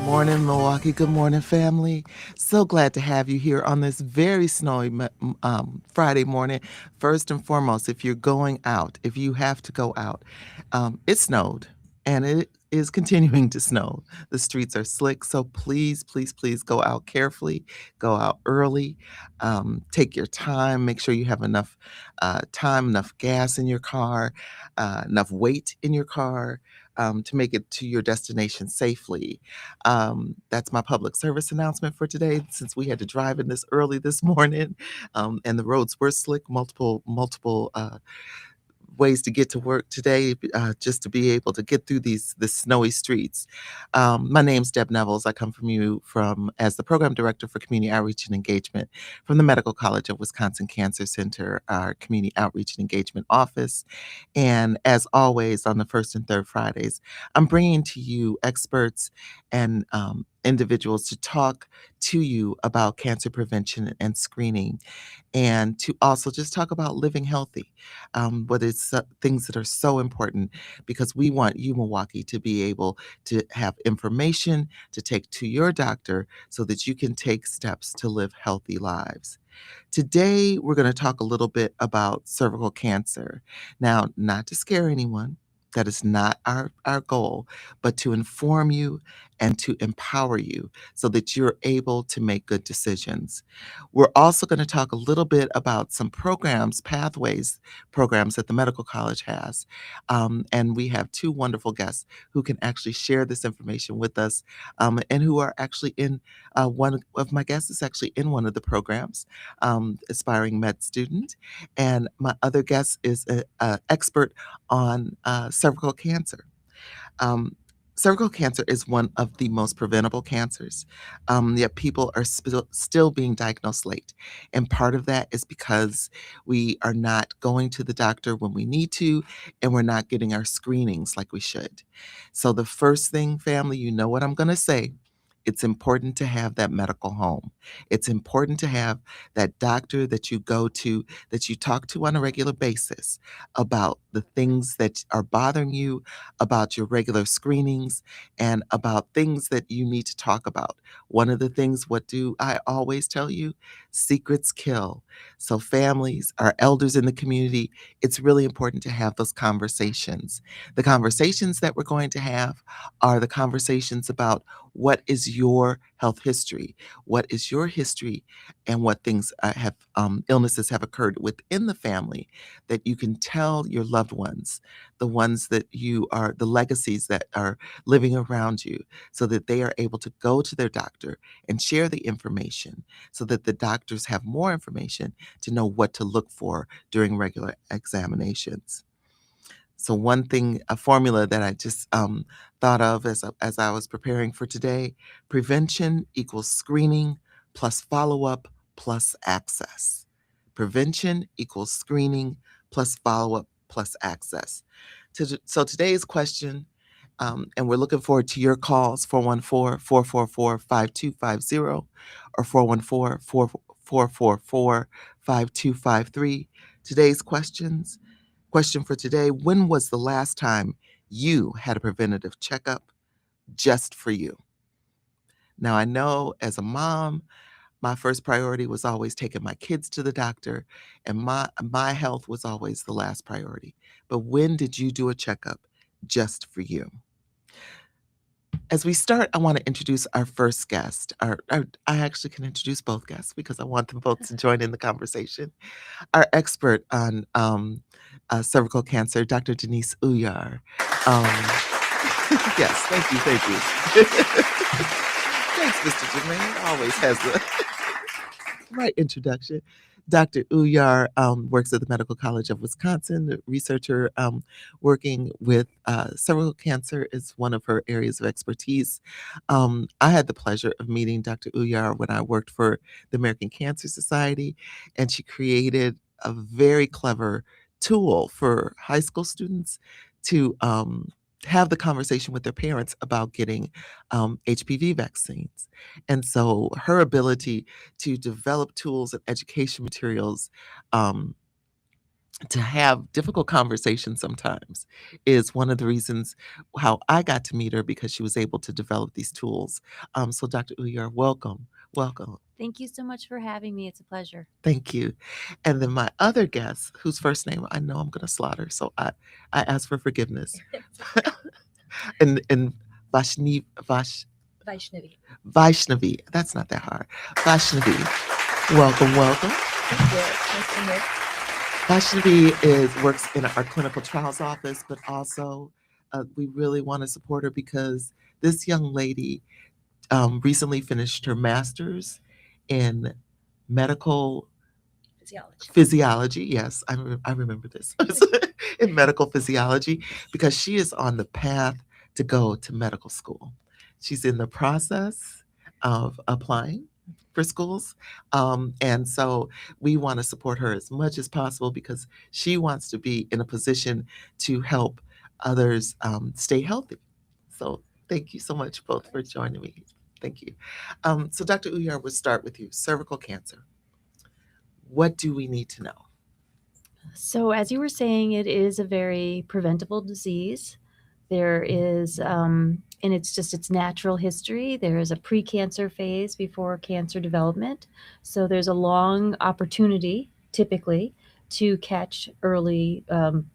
morning, Milwaukee. Good morning, family. So glad to have you here on this very snowy Friday morning. First and foremost, if you're going out, if you have to go out, it snowed and it is continuing to snow. The streets are slick, so please, please, please go out carefully, go out early, take your time, make sure you have enough time, enough gas in your car, enough weight in your car. To make it to your destination safely. That's my public service announcement for today, since we had to drive in this early this morning, and the roads were slick, multiple ways to get to work today, just to be able to get through the snowy streets. My name's Deb Nevels. I come from you from as the program director for community outreach and engagement from the Medical College of Wisconsin Cancer Center, our community outreach and engagement office. And as always, on the first and third Fridays, I'm bringing to you experts and individuals to talk to you about cancer prevention and screening, and to also just talk about living healthy, but it's things that are so important because we want you, Milwaukee, to be able to have information to take to your doctor so that you can take steps to live healthy lives. Today, we're going to talk a little bit about cervical cancer. Now, not to scare anyone, that is not our goal, but to inform you and to empower you so that you're able to make good decisions. We're also going to talk a little bit about some programs, pathways programs that the medical college has. And we have two wonderful guests who can actually share this information with us, and who are actually in one of my guests is actually in one of the programs, aspiring med student. And my other guest is an expert on cervical cancer. Um, Cervical cancer is one of the most preventable cancers, yet people are still being diagnosed late. And part of that is because we are not going to the doctor when we need to, and we're not getting our screenings like we should. So, the first thing, family, you know what I'm going to say. It's important to have that medical home. It's important to have that doctor that you go to, that you talk to on a regular basis about the things that are bothering you, about your regular screenings, and about things that you need to talk about. One of the things, what do I always tell you? Secrets kill. So, families, our elders in the community, it's really important to have those conversations. The conversations that we're going to have are the conversations about what is your health history? What is your history, and what things have illnesses have occurred within the family that you can tell your loved ones, the ones that you are, the legacies that are living around you, so that they are able to go to their doctor and share the information so that the doctors have more information to know what to look for during regular examinations. So one thing, a formula that I just thought of as I was preparing for today: prevention equals screening plus follow-up plus access. Prevention equals screening plus follow-up plus access. So today's question, and we're looking forward to your calls, 414-444-5250 or 414-444-5253. Today's question for today: when was the last time you had a preventative checkup just for you? Now, I know as a mom, my first priority was always taking my kids to the doctor, and my health was always the last priority. But when did you do a checkup just for you? As we start, I want to introduce our first guest. I actually can introduce both guests because I want them both to join in the conversation. Our expert on cervical cancer, Dr. Denise Uyar. Um, yes, thank you. Thanks, Mr. Jermaine. Always has the right introduction. Dr. Uyar works at the Medical College of Wisconsin. A researcher working with cervical cancer is one of her areas of expertise. I had the pleasure of meeting Dr. Uyar when I worked for the American Cancer Society, and she created a very clever tool for high school students to have the conversation with their parents about getting HPV vaccines. And so her ability to develop tools and education materials um, to have difficult conversations sometimes is one of the reasons how I got to meet her because she was able to develop these tools. So Dr. Uyar, welcome, welcome. Thank you so much for having me. It's a pleasure. Thank you. And then my other guest, whose first name I know I'm going to slaughter, so I ask for forgiveness. And Vaishnavi. Vaishnavi, that's not that hard. Vaishnavi, welcome, welcome. Thank you. Nice to meet. Vaishnavi works in our clinical trials office, but also we really want to support her because this young lady recently finished her master's in medical physiology. Yes, I remember this in medical physiology because she is on the path to go to medical school. She's in the process of applying for schools. And so we want to support her as much as possible because she wants to be in a position to help others stay healthy. So thank you so much both for joining me. Thank you. So Dr. Uyar, we'll start with you. Cervical cancer. What do we need to know? So, as you were saying, it is a very preventable disease. There is, and it's just its natural history. There is a precancer phase before cancer development. So, there's a long opportunity typically to catch early,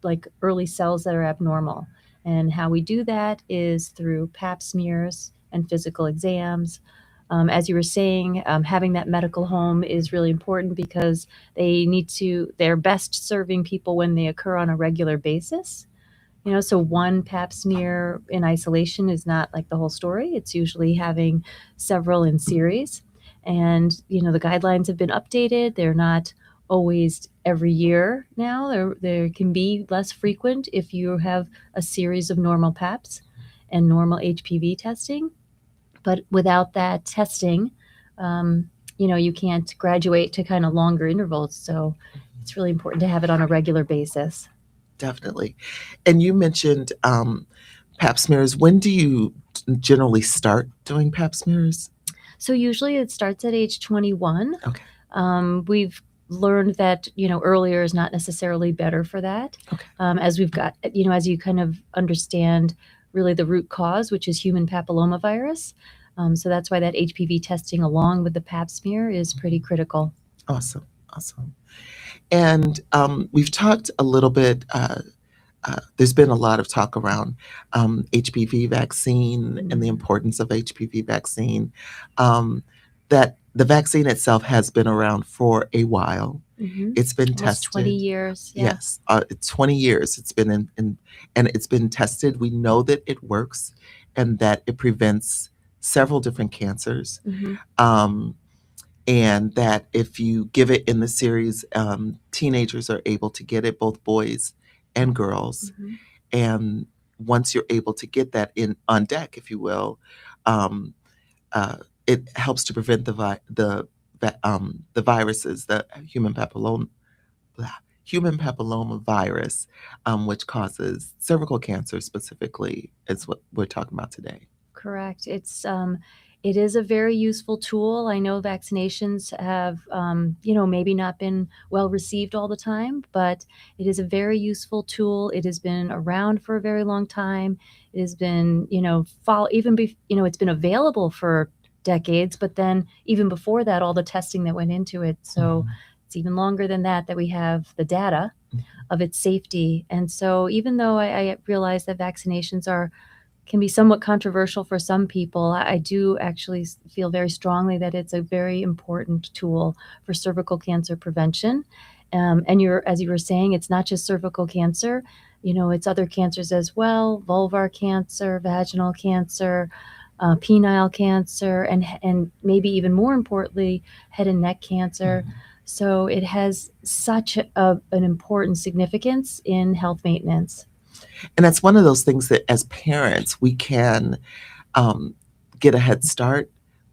like early cells that are abnormal. And how we do that is through pap smears and physical exams. As you were saying, having that medical home is really important because they're best serving people when they occur on a regular basis. So one pap smear in isolation is not like the whole story. It's usually having several in series. And, the guidelines have been updated. They're not always every year now. There can be less frequent if you have a series of normal paps and normal HPV testing. But without that testing, you can't graduate to kind of longer intervals. So it's really important to have it on a regular basis. Definitely. And you mentioned pap smears. When do you generally start doing pap smears? So usually it starts at age 21. Okay. We've learned that earlier is not necessarily better for that. Okay. As we've got as you kind of understand really the root cause, which is human papillomavirus. So that's why that HPV testing along with the pap smear is pretty critical. Awesome. Awesome. And we've talked a little bit. There's been a lot of talk around HPV vaccine and the importance of HPV vaccine. That the vaccine itself has been around for a while. Mm-hmm. It's been Almost tested. 20 years. Yeah. Yes, 20 years. It's been and it's been tested. We know that it works and that it prevents several different cancers. Mm-hmm. And that if you give it in the series, teenagers are able to get it, both boys and girls. Mm-hmm. And once you're able to get that in on deck, if you will, um, it helps to prevent the viruses, the human papilloma virus, which causes cervical cancer specifically, is what we're talking about today. Correct. It is a very useful tool. I know vaccinations have, maybe not been well received all the time, but it is a very useful tool. It has been around for a very long time. It has been, it's been available for decades, but then even before that, all the testing that went into it. So it's even longer than that we have the data of its safety. And so even though I realize that vaccinations can be somewhat controversial for some people, I do actually feel very strongly that it's a very important tool for cervical cancer prevention. And as you were saying, it's not just cervical cancer, it's other cancers as well: vulvar cancer, vaginal cancer, penile cancer, and maybe even more importantly, head and neck cancer. Mm-hmm. So it has such an important significance in health maintenance. And that's one of those things that as parents, we can get a head start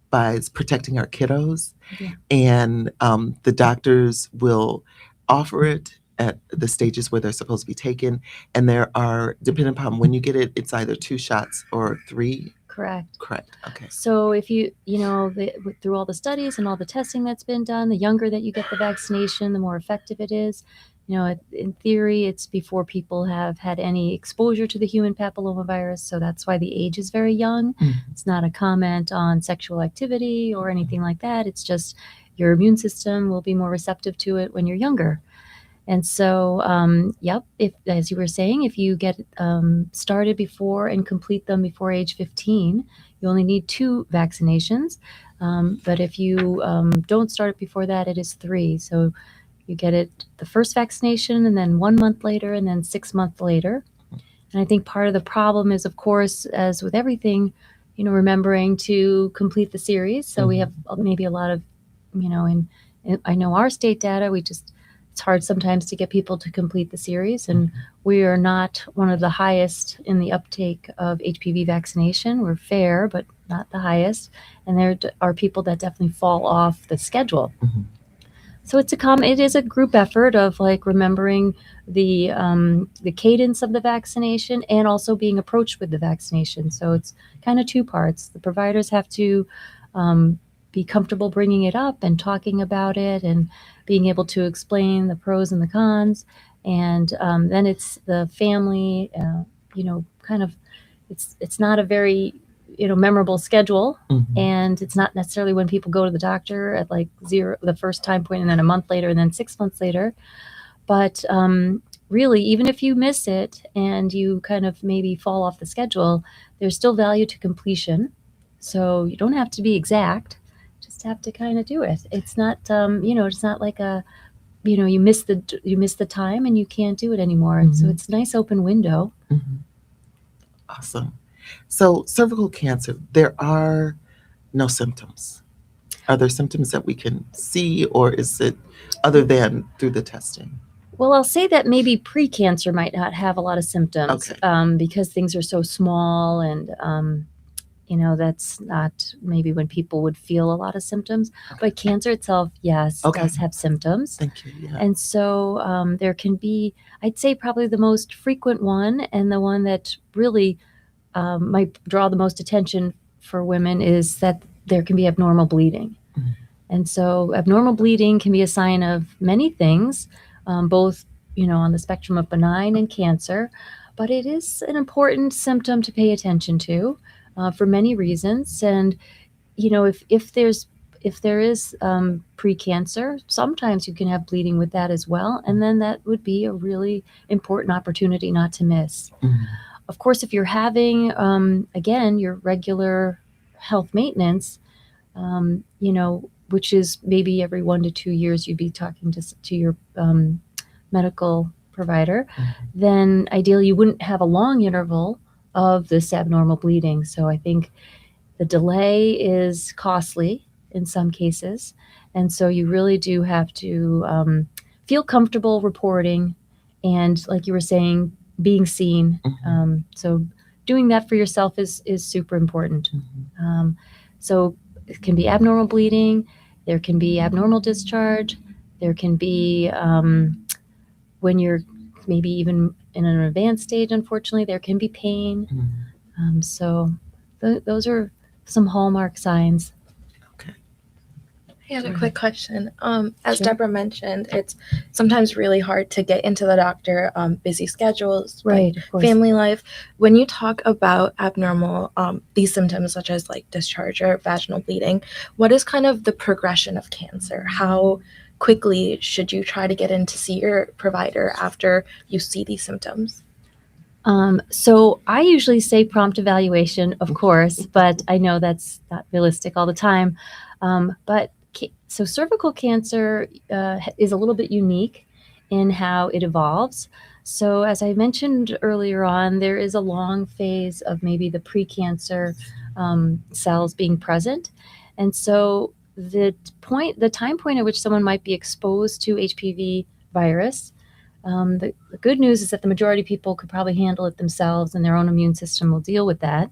by protecting our kiddos. Yeah. And the doctors will offer it at the stages where they're supposed to be taken. And there are, depending upon when you get it, it's either 2 shots or 3. Correct. Correct. Okay. So if through all the studies and all the testing that's been done, the younger that you get the vaccination, the more effective it is. In theory, it's before people have had any exposure to the human papillomavirus, so that's why the age is very young. It's not a comment on sexual activity or anything like that. It's just your immune system will be more receptive to it when you're younger. And so, if, as you were saying, if you get started before and complete them before age 15, you only need 2 vaccinations. But if you don't start it before that, it is 3. So you get it the first vaccination, and then 1 month later, and then 6 months later. And I think part of the problem is, of course, as with everything, remembering to complete the series. So we have maybe a lot of, I know our state data, it's hard sometimes to get people to complete the series, and we are not one of the highest in the uptake of HPV vaccination. We're fair, but not the highest, and there are people that definitely fall off the schedule. So it is a group effort of like remembering the cadence of the vaccination and also being approached with the vaccination. So it's kind of 2 parts. The providers have to be comfortable bringing it up and talking about it and being able to explain the pros and the cons. And then it's the family, it's not a very memorable schedule, and it's not necessarily when people go to the doctor at like 0 the first time point, and then a month later, and then 6 months later. But really, even if you miss it and you kind of maybe fall off the schedule, there's still value to completion. So you don't have to be exact, just have to kind of do it. It's not it's not like you miss the time and you can't do it anymore. So it's a nice open window. Awesome. So cervical cancer, there are no symptoms. Are there symptoms that we can see, or is it other than through the testing? Well, I'll say that maybe pre-cancer might not have a lot of symptoms, Okay. because things are so small, and that's not maybe when people would feel a lot of symptoms. But cancer itself, yes, does have symptoms. Thank you. Yeah. And so there can be, I'd say probably the most frequent one, and the one that really might draw the most attention for women, is that there can be abnormal bleeding. And so abnormal bleeding can be a sign of many things, both on the spectrum of benign and cancer. But it is an important symptom to pay attention to for many reasons. And if there is pre-cancer, sometimes you can have bleeding with that as well, and then that would be a really important opportunity not to miss. Of course, if you're having again your regular health maintenance, which is maybe every 1 to 2 years you'd be talking to your medical provider, then ideally you wouldn't have a long interval of this abnormal bleeding. So I think the delay is costly in some cases, and so you really do have to feel comfortable reporting, and like you were saying, being seen. So doing that for yourself is super important. So it can be abnormal bleeding, there can be abnormal discharge, there can be when you're maybe even in an advanced stage, unfortunately, there can be pain. So those are some hallmark signs. I had a quick question. As Sure. Deborah mentioned, it's sometimes really hard to get into the doctor, busy schedules, Right, of course. family life. When you talk about abnormal, these symptoms such as like discharge or vaginal bleeding, what is kind of the progression of cancer? How quickly should you try to get in to see your provider after you see these symptoms? So I usually say prompt evaluation, of course, but I know that's not realistic all the time. So cervical cancer is a little bit unique in how it evolves. So as I mentioned earlier on, there is a long phase of maybe the precancer cells being present. And so the time point at which someone might be exposed to HPV virus, the good news is that the majority of people could probably handle it themselves, and their own immune system will deal with that.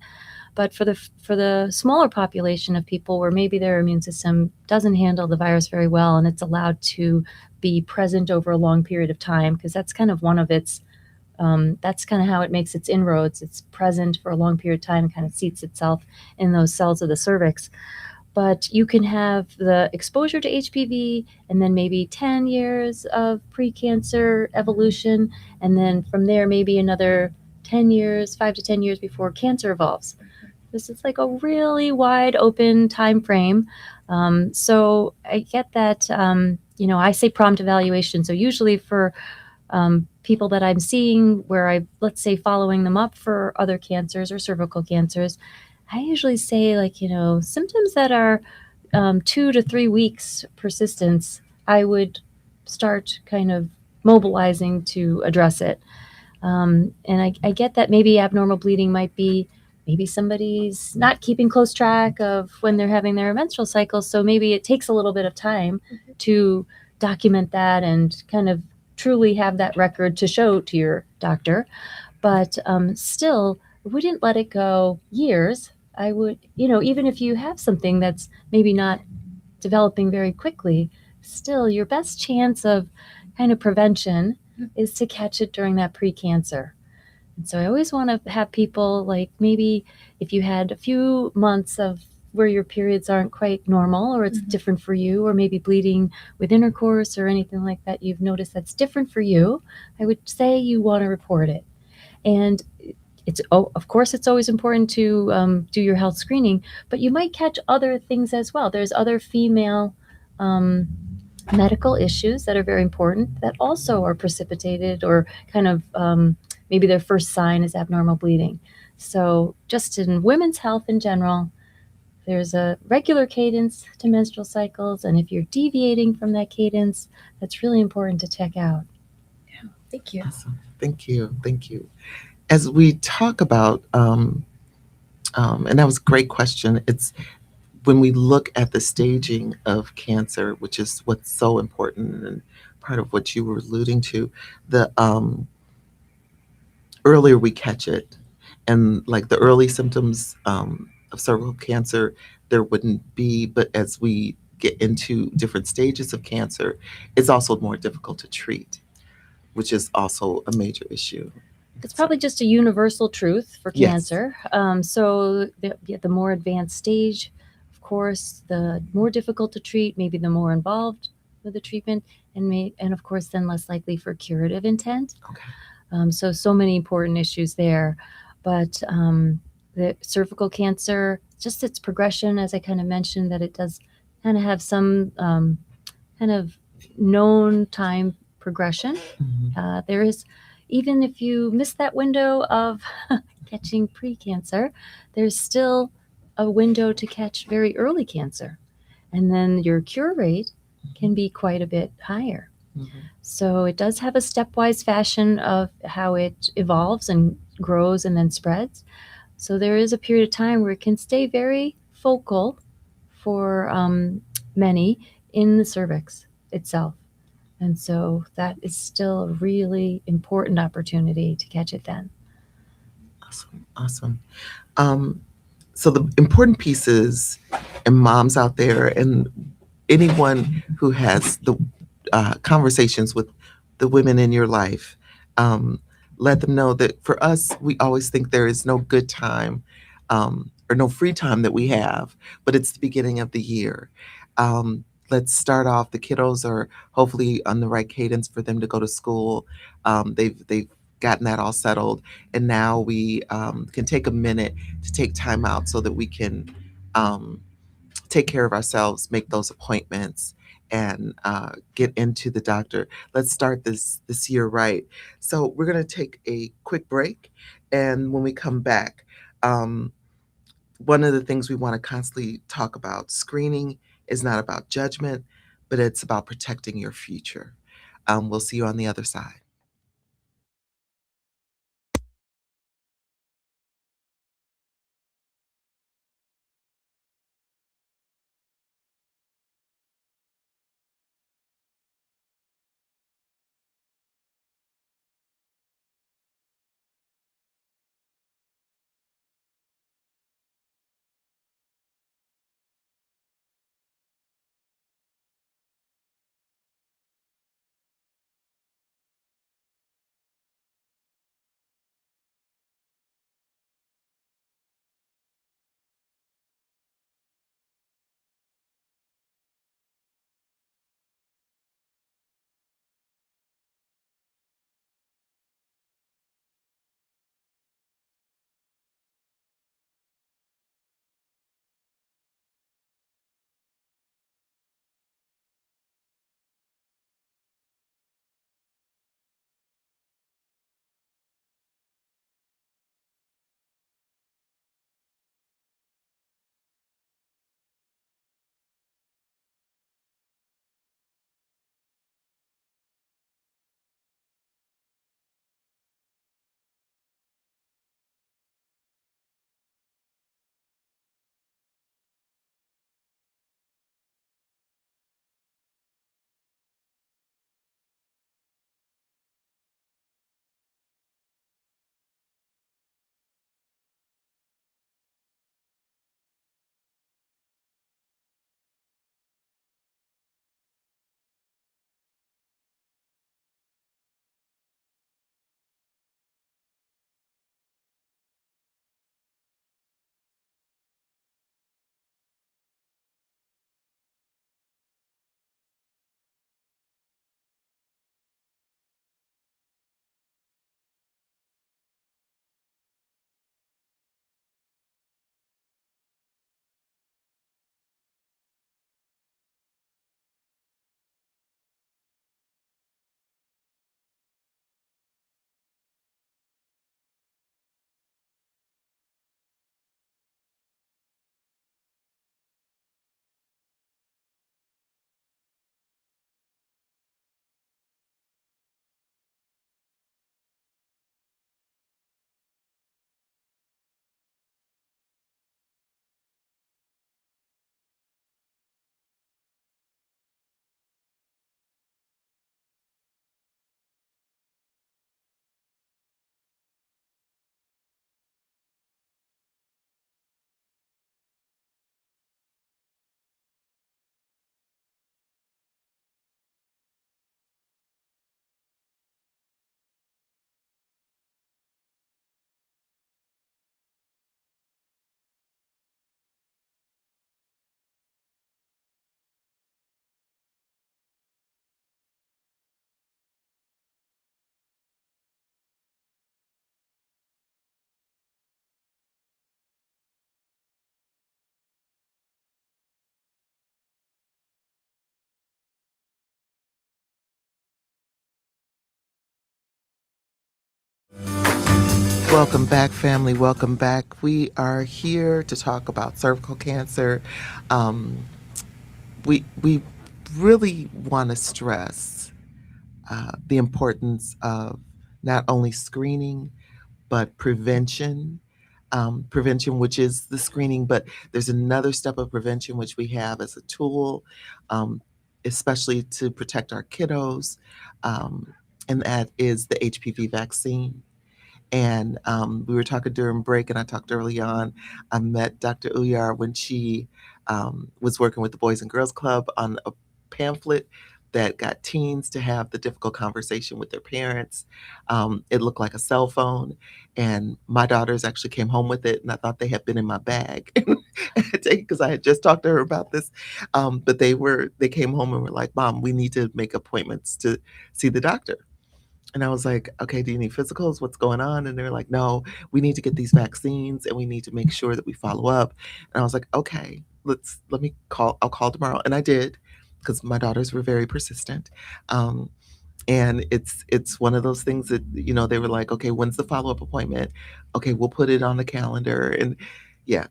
But for the smaller population of people where maybe their immune system doesn't handle the virus very well, and it's allowed to be present over a long period of time, because that's kind of one of its That's kind of how it makes its inroads. It's present for a long period of time and kind of seats itself in those cells of the cervix. But you can have the exposure to HPV and then maybe 10 years of precancer evolution, and then from there maybe another 10 years, 5 to 10 years before cancer evolves. This is like a really wide open time frame. So I get that, I say prompt evaluation. So usually for people that I'm seeing where I, let's say, following them up for other cancers or cervical cancers, I usually say, symptoms that are 2 to 3 weeks persistence, I would start kind of mobilizing to address it. And I get that maybe abnormal bleeding might be maybe somebody's not keeping close track of when they're having their menstrual cycle. So maybe it takes a little bit of time to document that and kind of truly have that record to show to your doctor. But still, I wouldn't let it go years. I would, even if you have something that's maybe not developing very quickly, still your best chance of kind of prevention is to catch it during that precancer. And so I always want to have people, like, maybe if you had a few months of where your periods aren't quite normal, or it's different for you, or maybe bleeding with intercourse or anything like that, you've noticed that's different for you, I would say you want to report it. And of course, it's always important to do your health screening, but you might catch other things as well. There's other female medical issues that are very important that also are precipitated, or kind of maybe their first sign is abnormal bleeding. So just in women's health in general, there's a regular cadence to menstrual cycles, and if you're deviating from that cadence, that's really important to check out. Thank you. Awesome. Thank you. Thank you. As we talk about, and that was a great question. It's when we look at the staging of cancer, which is what's so important and part of what you were alluding to, the earlier we catch it, and like the early symptoms of cervical cancer, there wouldn't be, but as we get into different stages of cancer, it's also more difficult to treat, which is also a major issue. It's probably just a universal truth for Yes. cancer. So the more advanced stage, of course, the more difficult to treat, maybe the more involved with the treatment, and of course then less likely for curative intent. Okay. So many important issues there. But the cervical cancer, just its progression, as I kind of mentioned, that it does kind of have some kind of known time progression. There is, even if you miss that window of catching precancer, there's still a window to catch very early cancer. And then your cure rate can be quite a bit higher. So it does have a stepwise fashion of how it evolves and grows and then spreads. So there is a period of time where it can stay very focal for many in the cervix itself. And so that is still a really important opportunity to catch it then. Awesome. Awesome. So the important pieces, and moms out there, and anyone who has the conversations with the women in your life, let them know that for us, we always think there is no good time or no free time that we have, but it's the beginning of the year. Let's start off. The kiddos are hopefully on the right cadence for them to go to school. They've gotten that all settled, and now we can take a minute to take time out so that we can take care of ourselves, make those appointments, and get into the doctor. Let's start this year right. So we're going to take a quick break, and when we come back, one of the things we want to constantly talk about, screening is not about judgment, but it's about protecting your future. We'll see you on the other side. Welcome back, family. Welcome back. We are here to talk about cervical cancer. Um, we really want to stress the importance of not only screening but prevention. Prevention, which is the screening, but there's another step of prevention which we have as a tool, um, especially to protect our kiddos, um, and that is the HPV vaccine. And we were talking during break, and I talked early on. I met Dr. Uyar when she was working with the Boys and Girls Club on a pamphlet that got teens to have the difficult conversation with their parents. It looked like a cell phone, and my daughters actually came home with it, and I thought they had been in my bag because I had just talked to her about this. But they came home and were like, "Mom, we need to make appointments to see the doctor." And I was like, okay, do you need physicals? What's going on? And they're like, no, we need to get these vaccines and we need to make sure that we follow up. And I was like, okay, let me call. I'll call tomorrow. And I did because my daughters were very persistent. Um, and it's one of those things that, they were like, okay, when's the follow-up appointment? Okay, we'll put it on the calendar. And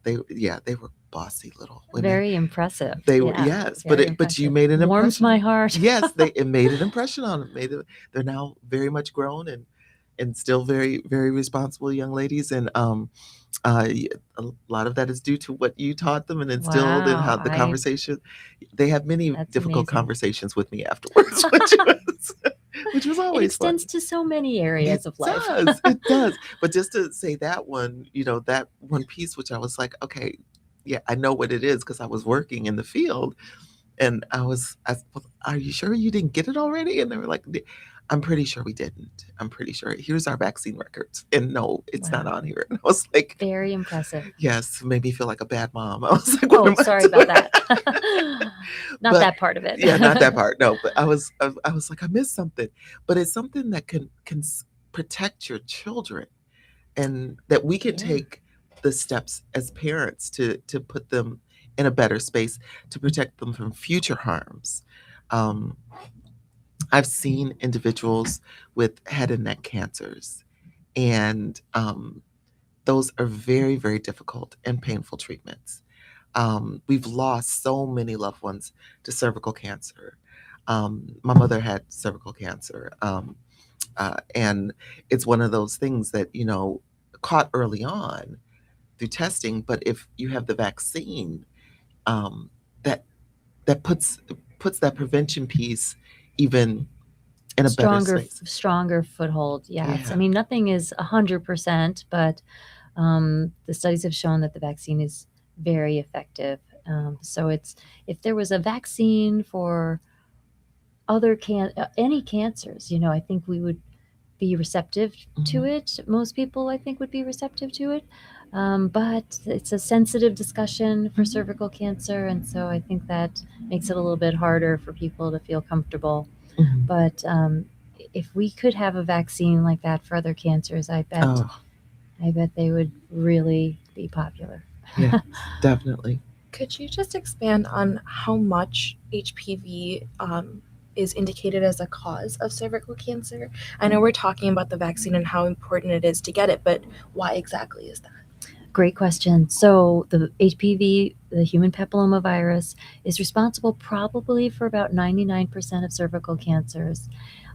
they were bossy little women. Very impressive. They were, Yeah, yes, very but you impressive. made an Warms impression. my heart. Yes, it made an impression on them. They're now very much grown and still very very responsible young ladies. And a lot of that is due to what you taught them and instilled, and how Wow, the conversation. They had many that's difficult amazing. conversations with me afterwards, which was It always fun. extends to so many areas It of life. does. It does. But just to say that one, that one piece, which I was like, okay, yeah, I know what it is because I was working in the field, and are you sure you didn't get it already? And they were like, I'm pretty sure we didn't. I'm pretty sure. Here's our vaccine records. And no, it's not Wow. on here. And I was like, Very impressive. yes, made me feel like a bad mom. I was like, what Oh, am I sorry doing? about that. Not But that part of it. yeah, not that part. No, but I was like, I missed something. But it's something that can protect your children, and that we can Yeah. take the steps as parents to put them in a better space to protect them from future harms. Um, I've seen individuals with head and neck cancers, and those are very, very difficult and painful treatments. We've lost so many loved ones to cervical cancer. My mother had cervical cancer, and it's one of those things that, caught early on through testing. But if you have the vaccine, um, that that puts that prevention piece even in a better space. Stronger foothold. Yes. I Yeah. mean, nothing is 100%, but the studies have shown that the vaccine is very effective. So if there was a vaccine for any cancers, I think we would be receptive to it. Most people, I think, would be receptive to it. But it's a sensitive discussion for cervical cancer, and so I think that makes it a little bit harder for people to feel comfortable. Mhm. But if we could have a vaccine like that for other cancers, Oh, I bet they would really be popular. yeah, definitely. Could you just expand on how much HPV is indicated as a cause of cervical cancer? I know we're talking about the vaccine and how important it is to get it, but why exactly is that? Great question. So the HPV, the human papillomavirus, is responsible probably for about 99% of cervical cancers.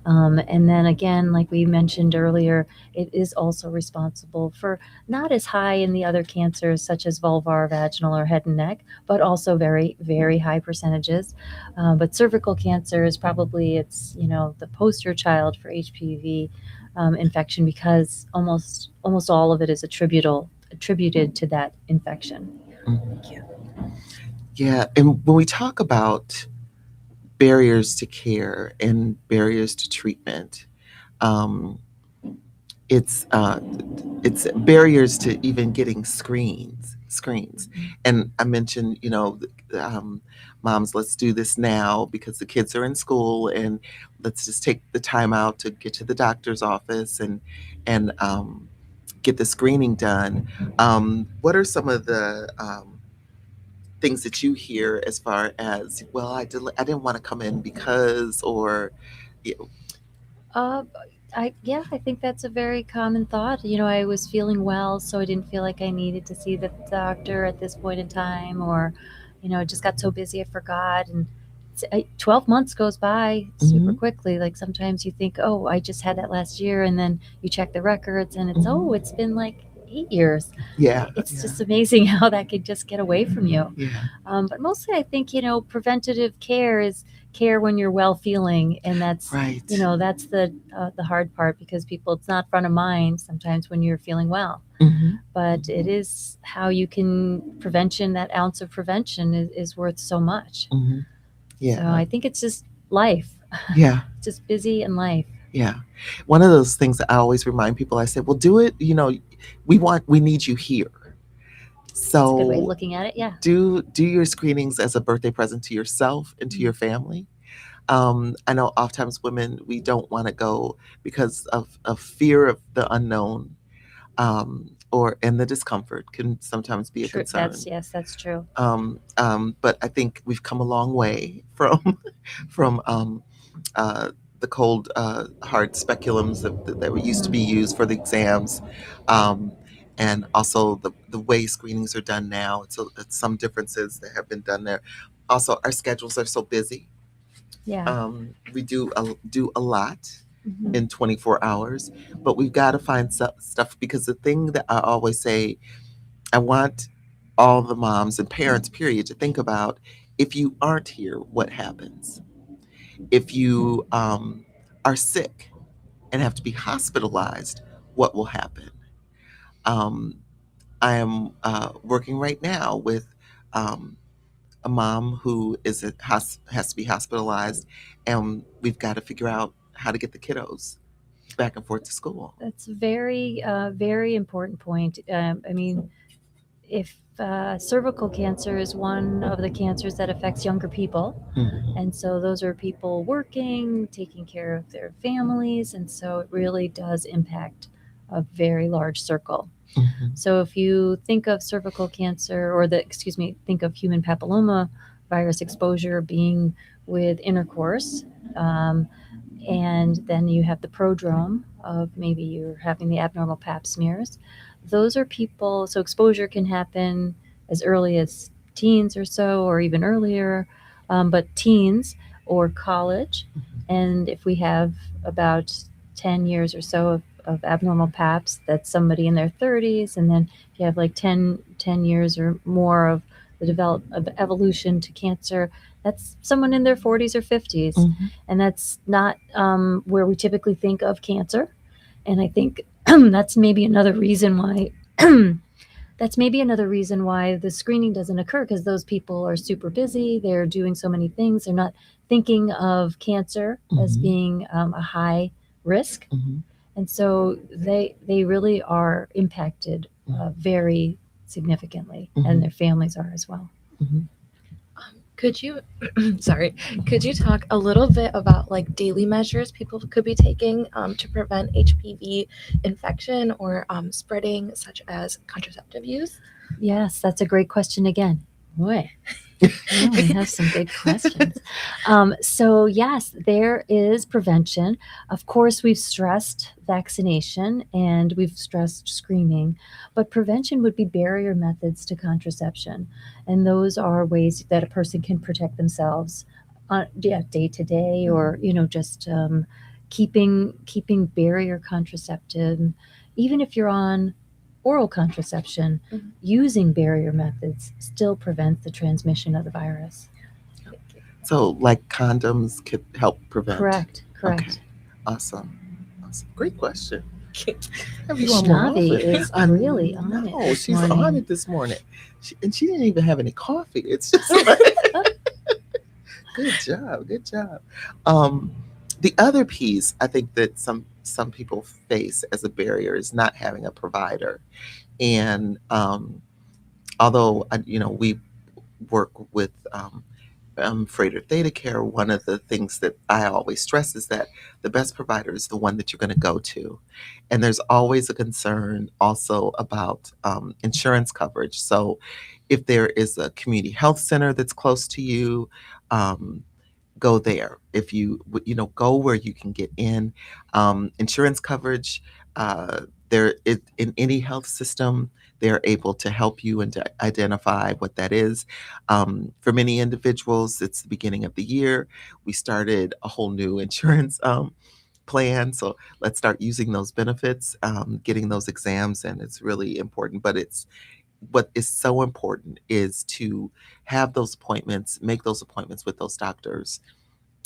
And then again, like we mentioned earlier, it is also responsible for not as high in the other cancers such as vulvar, vaginal, or head and neck, but also very, very high percentages. But cervical cancer is probably the poster child for HPV infection because almost all of it is attributed to that infection. Mhm. Yeah, and when we talk about barriers to care and barriers to treatment, um, it's it's barriers to even getting screens. And I mentioned, moms, let's do this now because the kids are in school, and let's just take the time out to get to the doctor's office and get the screening done. What are some of the things that you hear as far as, well, I didn't want to come in because, or, Uh, I think that's a very common thought. I was feeling well, so I didn't feel like I needed to see the doctor at this point in time, or, I just got so busy I forgot. And 12 months goes by super Mhm. quickly. Like sometimes you think, oh, I just had that last year, and then you check the records, and Mhm. it's been like 8 years. Yeah, It's yeah, just amazing how that could just get away from you. yeah. But mostly, I think preventative care is care when you're well feeling, and Right. that's the hard part because people it's not front of mind sometimes when you're feeling well. Mhm. But it is how you can prevention that ounce of prevention is worth so much. Mhm. So Yeah. I think it's just life, Yeah. just busy in life. Yeah. One of those things that I always remind people, I say, well, do it. We need you here. That's a good way of So looking at it. Yeah. do your screenings as a birthday present to yourself and to your family. I know oftentimes women, we don't want to go because of fear of the unknown, and the discomfort can sometimes be a True. concern. Yes, that's true. But I think we've come a long way from from uh, the cold hard speculums that were used to be used for the exams, um, and also the way screenings are done now. It's some differences that have been done there. Also, our schedules are so busy. Yeah. We do a lot Mhm. in 24 hours, but we've got to find stuff, because the thing that I always say, I want all the moms and parents, period, to think about: if you aren't here, what happens? If you are sick and have to be hospitalized, what will happen? Um, I am working right now with um, a mom who has to be hospitalized, and we've got to figure out how to get the kiddos back and forth to school. That's a very important point. I mean, if cervical cancer is one of the cancers that affects younger people, Mhm. and so those are people working, taking care of their families, and so it really does impact a very large circle. Mhm. So if you think of cervical cancer, or excuse me, think of human papilloma virus exposure being with intercourse, um, and then you have the prodrome of maybe you're having the abnormal pap smears. Those are people, so exposure can happen as early as teens or so, or even earlier, but teens or college. And if we have about 10 years or so of abnormal paps, that's somebody in their 30s. And then if you have like 10 years or more of the of evolution to cancer, that's someone in their 40s or 50s. Mhm. And that's not where we typically think of cancer. And I think that's maybe another reason why the screening doesn't occur, because those people are super busy. They're doing so many things. They're not thinking of cancer as Mhm. being a high risk, Mhm. and so they really are impacted very significantly, and Mhm. their families are as well. Mhm. Could you, sorry, could you talk a little bit about like daily measures people could be taking to prevent HPV infection or spreading, such as contraceptive use? Yes, that's a great question again. Boy, yeah, we have some big questions. So, yes, there is prevention. Of course, we've stressed vaccination and we've stressed screening, but prevention would be barrier methods to contraception. And those are ways that a person can protect themselves day to day, or, just keeping barrier contraceptive. Even if you're on oral contraception, Mhm. using barrier methods still prevents the transmission of the virus. So, like, condoms could help prevent. Correct, Okay, correct. awesome. Awesome. Great question. Have you on more Shnavi often? is I really on it know this she's on morning. it this morning, and she didn't even have any coffee. It's just like, good job, good job. Um, the other piece I think that some people face as a barrier is not having a provider, and although we work with Freighter Theta Care, one of the things that I always stress is that the best provider is the one that you're going to go to. And there's always a concern also about insurance coverage. So if there is a community health center that's close to you, um, go there. If you go where you can get in. Insurance coverage, there it, in any health system, they're able to help you and to identify what that is. For many individuals, it's the beginning of the year. We started a whole new insurance plan, so let's start using those benefits, getting those exams, and it's really important. But it's what is so important is to have those appointments, make those appointments with those doctors,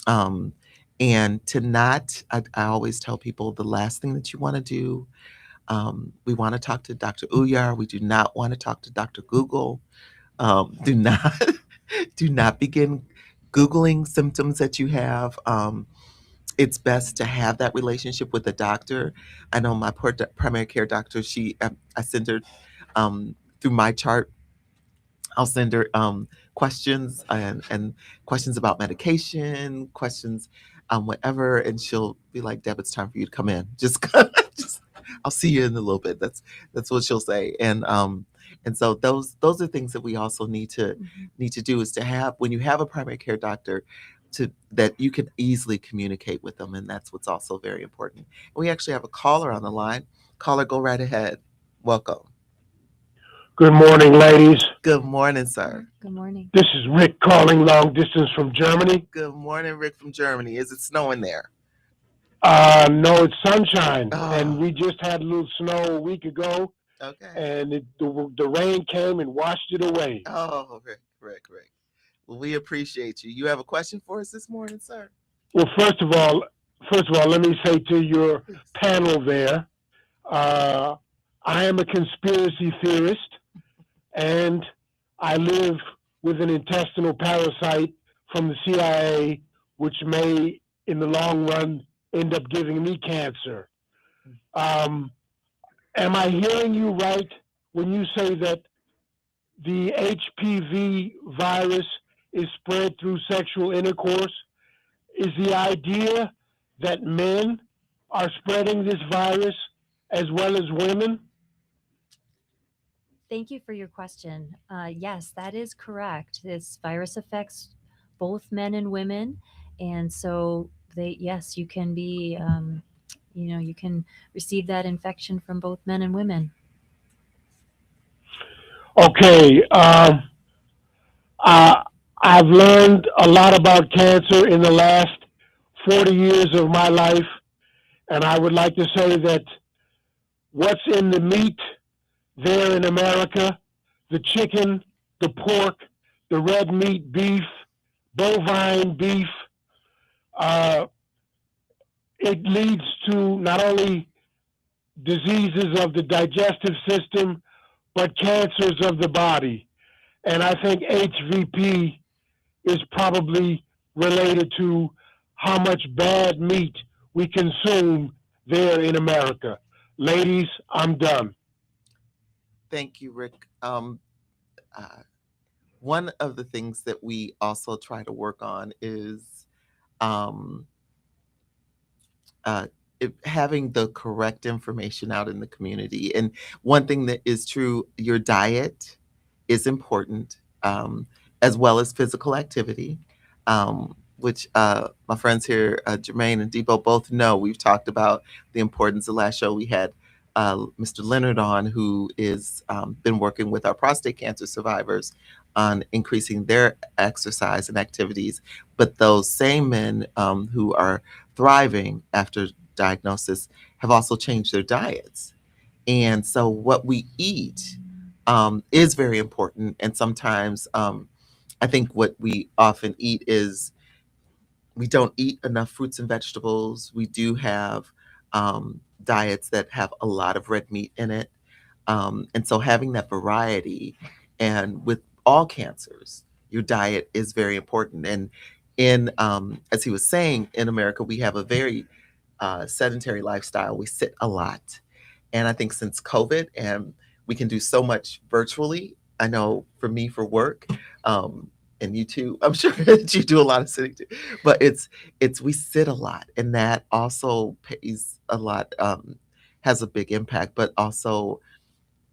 um, and to not. I always tell people the last thing that you want to do. We want to talk to Dr. Uyar. We do not want to talk to Dr. Google. Do not do not begin Googling symptoms that you have. It's best to have that relationship with a doctor. I know my primary care doctor. I send her through my chart. I'll send her questions and questions about medication, questions, whatever, and she'll be like, "Deb, it's time for you to come in. Just, just I'll see you in a little bit." That's what she'll say, and so those are things that we also need to do is to have when you have a primary care doctor to that you can easily communicate with them, and that's what's also very important. We actually have a caller on the line. Caller, go right ahead. Welcome. Good morning, ladies. Good morning, sir. Good morning. This is Rick calling long distance from Germany. Good morning, Rick from Germany. Is it snowing there? No, it's sunshine, and Oh, we just had a little snow a week ago, okay. and the rain came and washed it away. Oh, Rick. Well, we appreciate you. You have a question for us this morning, sir? Well, first of all, let me say to your Please. panel there, uh, I am a conspiracy theorist, and I live with an intestinal parasite from the CIA, which may, in the long run, end up giving me cancer. Um, am I hearing you right when you say that the HPV virus is spread through sexual intercourse? Is the idea that men are spreading this virus as well as women? Thank you for your question. Yes, that is correct. This virus affects both men and women, and so yes, you can be, you can receive that infection from both men and women. Okay. Uh, I've learned a lot about cancer in the last 40 years of my life, and I would like to say that what's in the meat there in America, the chicken, the pork, the red meat beef, bovine beef, uh, it leads to not only diseases of the digestive system, but cancers of the body. And I think HVP is probably related to how much bad meat we consume there in America. Ladies, I'm done. Thank you, Rick. Uh, One of the things that we also try to work on is um, uh, having the correct information out in the community. And one thing that is true, your diet is important, as well as physical activity, which my friends here, Jermaine and Debo, both know. We've talked about the importance. The last show we had Mr. Leonard on, who is been working with our prostate cancer survivors on increasing their exercise and activities. But those same men who are thriving after diagnosis have also changed their diets. And so what we eat is very important. And sometimes I think what we often eat is we don't eat enough fruits and vegetables. We do have diets that have a lot of red meat in it. And so having that variety, and with all cancers, your diet is very important. And as he was saying, in America, we have a very sedentary lifestyle. We sit a lot. And I think since COVID and we can do so much virtually, I know for me for work, and you too, I'm sure that you do a lot of sitting too, but it's we sit a lot, and that also pays a lot, has a big impact. But also,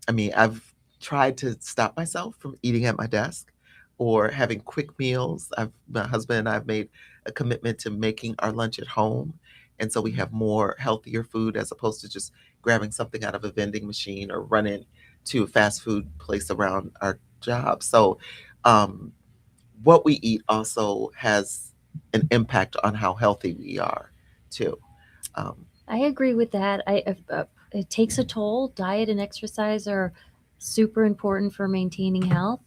I mean, I've tried to stop myself from eating at my desk. or having quick meals. My husband and I have made a commitment to making our lunch at home. And so we have more healthier food as opposed to just grabbing something out of a vending machine or running to a fast food place around our job. So, um, what we eat also has an impact on how healthy we are, too. Um, I agree with that. It takes a toll. Diet and exercise are super important for maintaining health.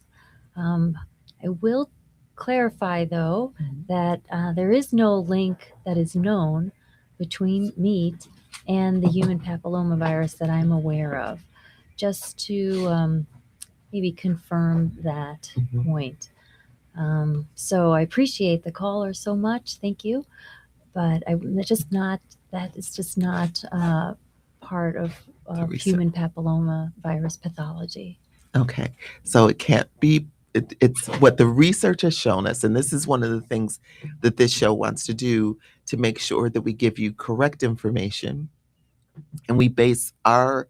Um, I will clarify, though, that there is no link that is known between meat and the human papillomavirus that I'm aware of. Just to maybe confirm that Mhm. point. So I appreciate the caller so much. Thank you. But it's just not, that is just not part The of research. human papilloma virus pathology. Okay, so it can't be. It's what the research has shown us, and this is one of the things that this show wants to do to make sure that we give you correct information, and we base our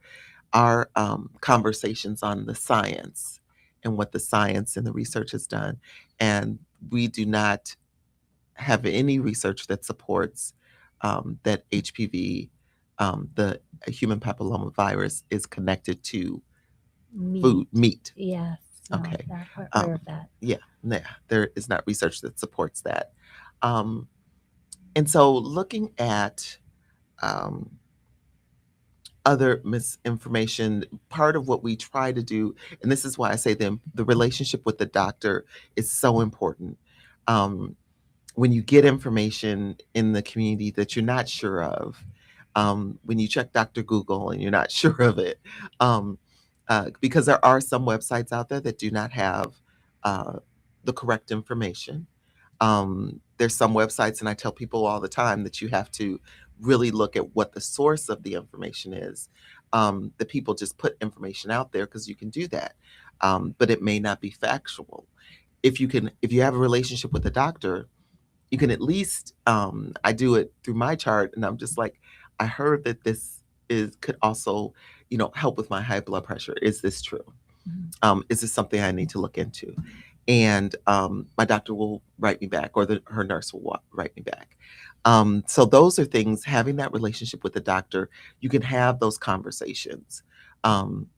conversations on the science and what the science and the research has done, and we do not have any research that supports that HPV, the human papilloma virus, is connected to food, meat. Yes. No, Okay. not aware of that. Yeah, nah, there is not research that supports that. Um, and so looking at um, other misinformation, part of what we try to do, and this is why I say the relationship with the doctor is so important. Um, when you get information in the community that you're not sure of, when you check Dr. Google and you're not sure of it, um, because there are some websites out there that do not have uh, the correct information. There's some websites, and I tell people all the time that you have to really look at what the source of the information is. The people just put information out there because you can do that, but it may not be factual. If you have a relationship with a doctor, you can at least I do it through my chart, and I'm just like, I heard that this is could also, help with my high blood pressure. Is this true? Is this something I need to look into? And my doctor will write me back, or her nurse will write me back. So those are things. Having that relationship with the doctor, you can have those conversations. Um,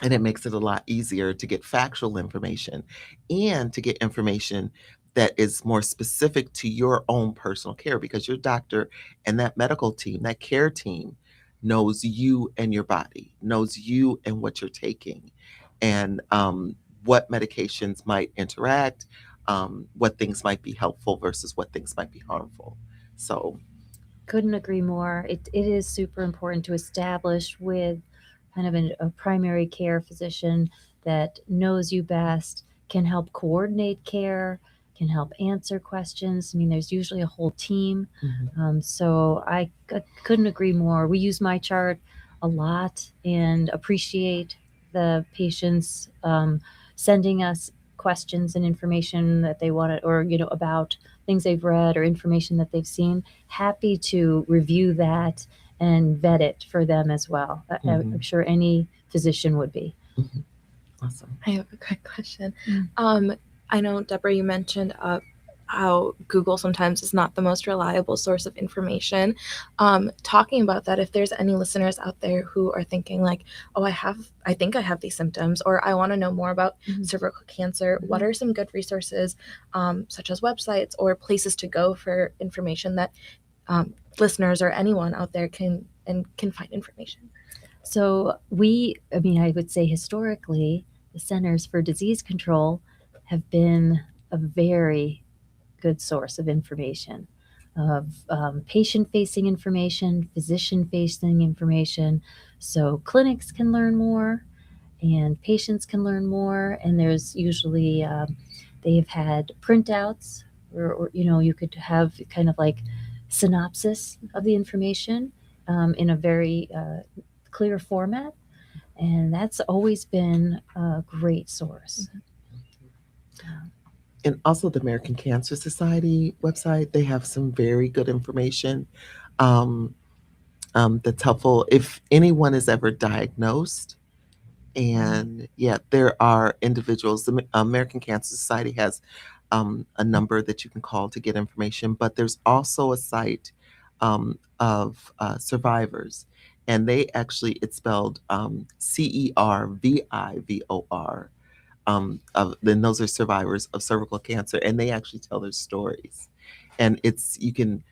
and it makes it a lot easier to get factual information and to get information that is more specific to your own personal care, because your doctor and that medical team, that care team, knows you and your body, knows you and what you're taking, and what medications might interact, what things might be helpful versus what things might be harmful. So, Couldn't agree more. It is super important to establish with kind of a primary care physician that knows you best, can help coordinate care, can help answer questions. I mean, there's usually a whole team. So I couldn't agree more. We use my chart a lot and appreciate the patients sending us questions and information that they wanted, or about things they've read or information that they've seen. Happy to review that and vet it for them as well. I'm sure any physician would be. Awesome. I have a quick question. I know, Deborah, you mentioned how Google sometimes is not the most reliable source of information. Talking about that, if there's any listeners out there who are thinking like, oh, I think I have these symptoms, or I want to know more about cervical cancer, what are some good resources, such as websites or places to go for information that listeners or anyone out there can find information? So I would say historically, the Centers for Disease Control have been a very good source of information, of patient-facing information, physician-facing information. So clinics can learn more, and patients can learn more. And there's usually they've had printouts, or you could have kind of like synopsis of the information in a very clear format, and that's always been a great source. And also the American Cancer Society website, they have some very good information that's helpful. If anyone is ever diagnosed, And yeah, there are individuals. The American Cancer Society has a number that you can call to get information, but there's also a site of survivors, and they actually it's spelled CERVIVOR. Then those are survivors of cervical cancer, and they actually tell their stories, and it's you can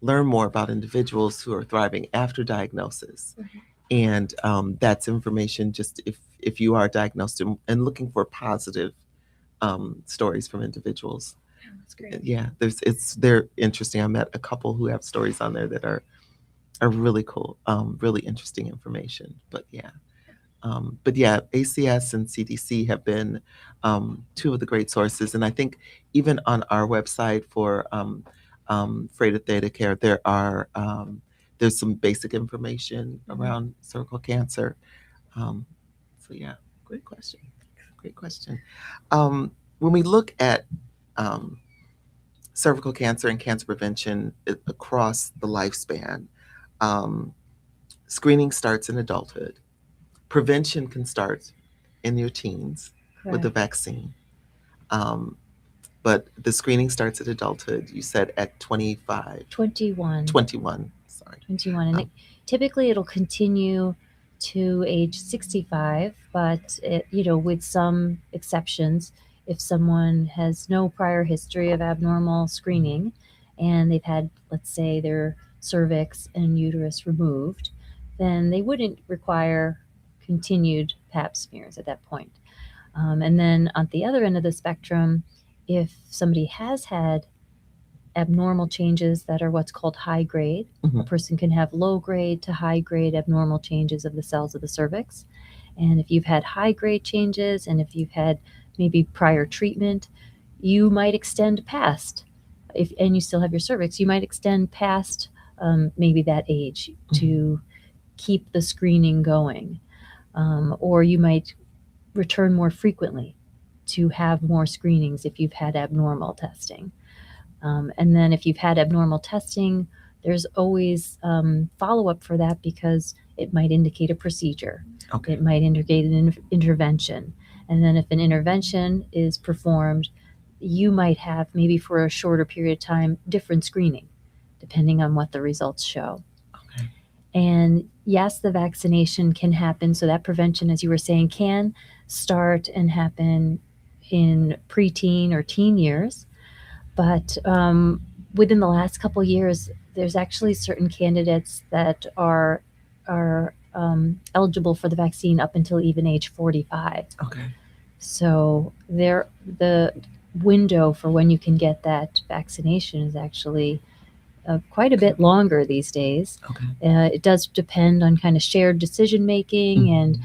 learn more about individuals who are thriving after diagnosis. And that's information just if you are diagnosed and looking for positive stories from individuals. Yeah, that's great. Yeah, they're interesting. I met a couple who have stories on there that are really cool, really interesting information. But yeah, ACS and CDC have been two of the great sources, and I think even on our website for Freda Theta Care, there's some basic information around cervical cancer. So yeah, great question. Great question. When we look at um, cervical cancer and cancer prevention across the lifespan, um, screening starts in adulthood. Prevention can start in your teens with the Correct. vaccine. Um, but the screening starts at adulthood. You said at 25, 21. 21, sorry. 21. And typically it'll continue to age 65, but with some exceptions, if someone has no prior history of abnormal screening and they've had, let's say, their cervix and uterus removed, then they wouldn't require continued pap smears at that point. And then on the other end of the spectrum, if somebody has had abnormal changes that are what's called high grade. A person can have low grade to high grade abnormal changes of the cells of the cervix. And if you've had high grade changes and if you've had maybe prior treatment, you might extend past, and you still have your cervix, you might extend past maybe that age to keep the screening going. Or you might return more frequently to have more screenings if you've had abnormal testing. And then if you've had abnormal testing, there's always follow-up for that because it might indicate a procedure. Okay. It might indicate an intervention. And then if an intervention is performed, you might have maybe for a shorter period of time different screening, depending on what the results show. Okay. And yes, the vaccination can happen. So that prevention, as you were saying, can start and happen in preteen or teen years. But within the last couple of years, there's actually certain candidates that are eligible for the vaccine up until even age 45. Okay. So the window for when you can get that vaccination is actually quite a bit longer these days. Okay. It does depend on kind of shared decision making and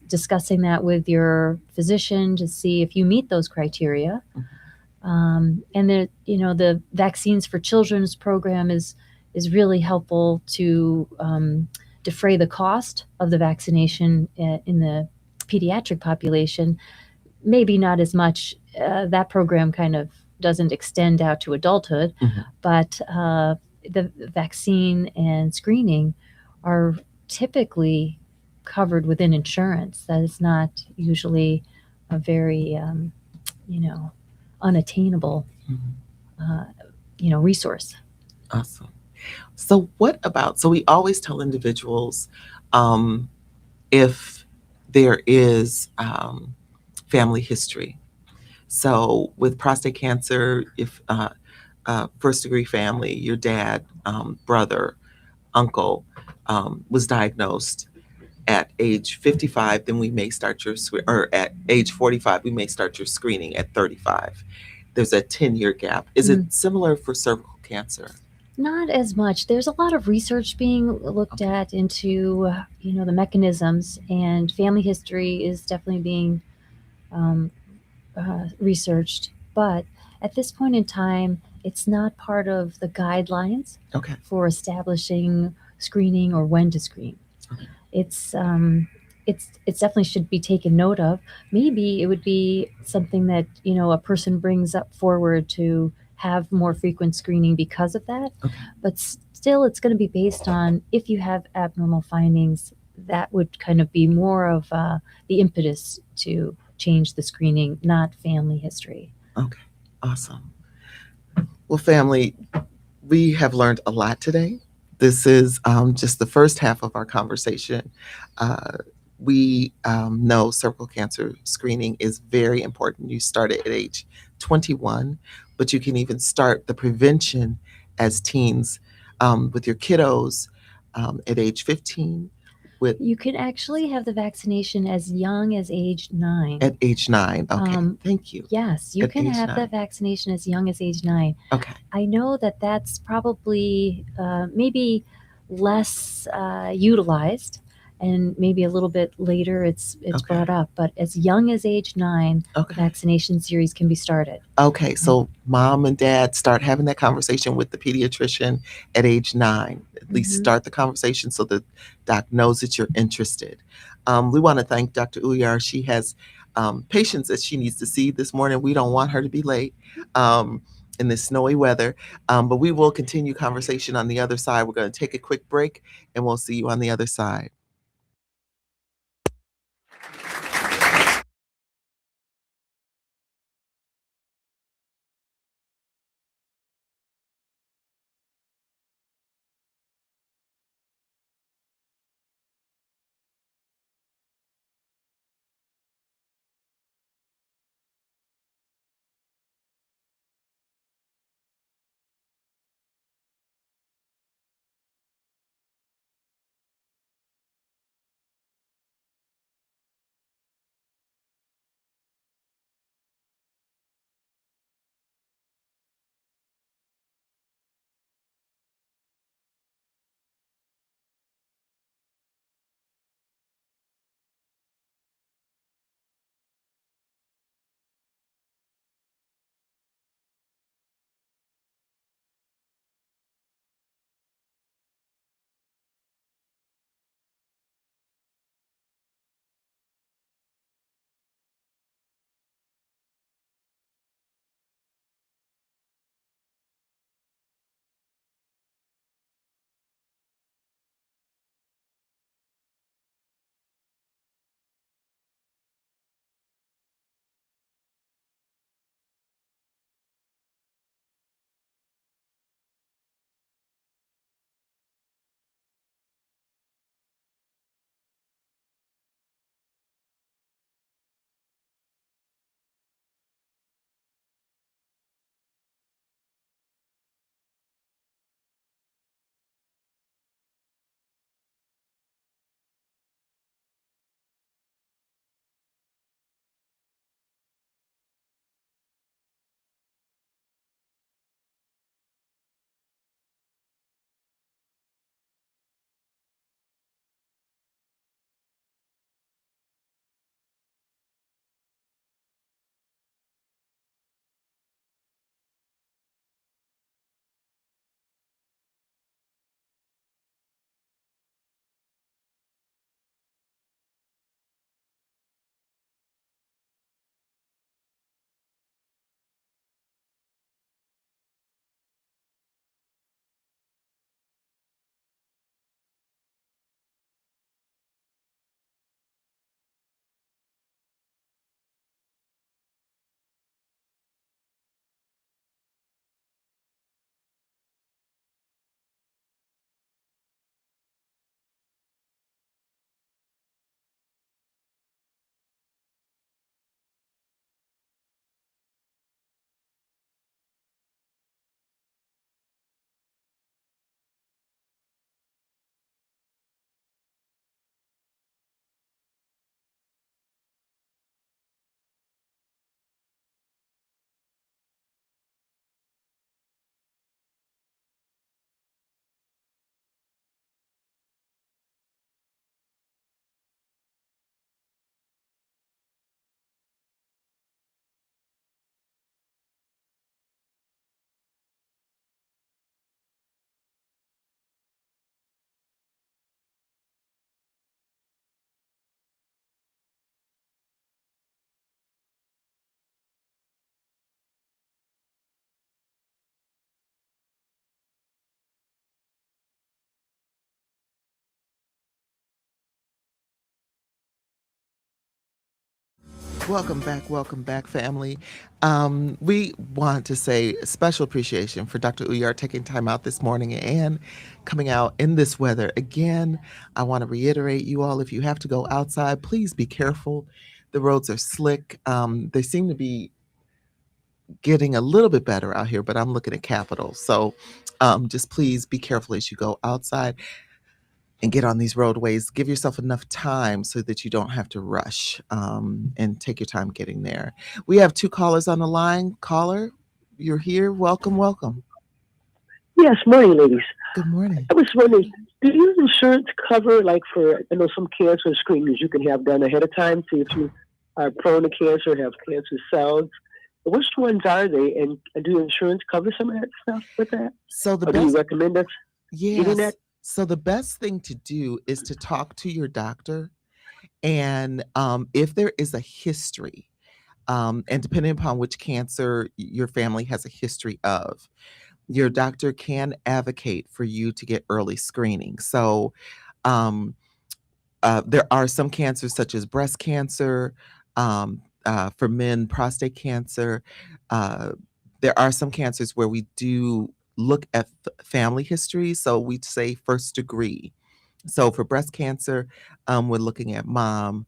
discussing that with your physician to see if you meet those criteria. And the Vaccines for Children's program is really helpful to defray the cost of the vaccination in the pediatric population. Maybe not as much. That program kind of doesn't extend out to adulthood, but the vaccine and screening are typically covered within insurance. That is not usually a very unattainable resource. Awesome. So we always tell individuals if there is family history. So with prostate cancer, if first degree family, your dad, brother, uncle was diagnosed at age 55, then we may start or at age 45, we may start your screening at 35. There's a 10-year gap. Is it similar for cervical cancer? Not as much. There's a lot of research being looked at into, the mechanisms, and family history is definitely being researched. But at this point in time, it's not part of the guidelines for establishing screening or when to screen. Okay. It's definitely should be taken note of. Maybe it would be something that a person brings up forward to have more frequent screening because of that. Okay. But still, it's going to be based on if you have abnormal findings, that would kind of be more of the impetus to change the screening, not family history. Okay, awesome. Well, family, we have learned a lot today. This is just the first half of our conversation. Uh, we know cervical cancer screening is very important. You start it at age 21, but you can even start the prevention as teens with your kiddos at age 15, with You can actually have the vaccination as young as age 9. at age 9. Okay, thank you. Yes, you At can age have 9. that vaccination as young as age 9. Okay, I know that that's probably maybe less utilized, and maybe a little bit later it's Okay. brought up. But as young as age 9, the okay. vaccination series can be started. Okay, so mom and dad start having that conversation with the pediatrician at age 9. At least Mhm. start the conversation so the doc knows that you're interested. We want to thank Dr. Uyar. She has patients that she needs to see this morning. We don't want her to be late in this snowy weather, but we will continue conversation on the other side. We're going to take a quick break, and we'll see you on the other side. Welcome back, family. We want to say special appreciation for Dr. Uyar taking time out this morning and coming out in this weather. Again, I want to reiterate you all, if you have to go outside, please be careful. The roads are slick. They seem to be getting a little bit better out here, but I'm looking at Capitol. So just please be careful as you go outside and get on these roadways. Give yourself enough time so that you don't have to rush, and take your time getting there. We have two callers on the line. Caller, you're here. Welcome, welcome. Yes, morning, ladies. Good morning. I was wondering, do your insurance cover, like for, I know some cancer screenings you can have done ahead of time, see if you are prone to cancer, have cancer cells. Which ones are they, and do your insurance cover some of that stuff with that? So the Or do you best, recommend us getting that? yes. So the best thing to do is to talk to your doctor, and if there is a history, and depending upon which cancer your family has a history of, your doctor can advocate for you to get early screening. So, um, there are some cancers such as breast cancer, for men, prostate cancer. Uh, there are some cancers where we do look at family history. So we say first degree. So for breast cancer, we're looking at mom,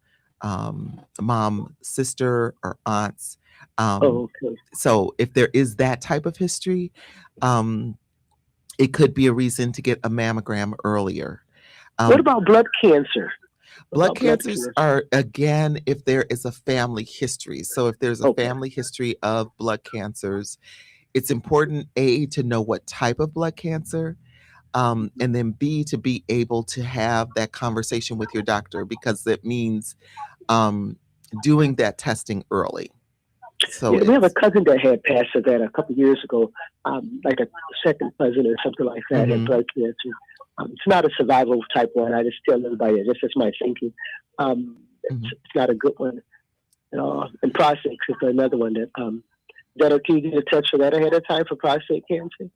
sister, or aunts. Um, Oh, okay. so if there is that type of history, um, it could be a reason to get a mammogram earlier. What Um, about blood cancer? What blood about blood cancers cancer? are, again, if there is a family history. So if there's a Okay. family history of blood cancers, it's important, A, to know what type of blood cancer, and then B, to be able to have that conversation with your doctor, because it means um, doing that testing early. So Yeah, we have a it's, cousin that had passed of that a couple years ago, like a second cousin or something like that, had mhm, blood cancer. It's not a survival type one. I just tell everybody that's just my thinking. mhm. It's not a good one at all. And prostate is another one that can you get a test for that ahead of time for prostate cancer?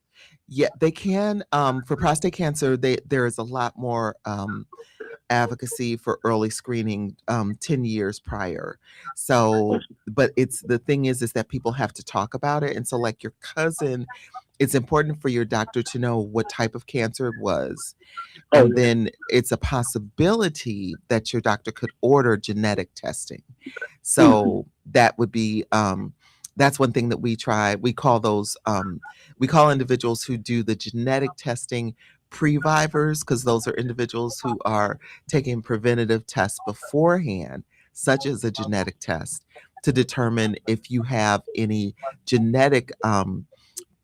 Yeah, they can. For prostate cancer, there is a lot more advocacy for early screening 10 years prior. So, but it's the thing is that people have to talk about it. And so, like your cousin, it's important for your doctor to know what type of cancer it was. Oh And yeah. then it's a possibility that your doctor could order genetic testing. Mm-hmm. So that would be that's one thing that we try. We call those we call individuals who do the genetic testing previvors, because those are individuals who are taking preventative tests beforehand, such as a genetic test, to determine if you have any genetic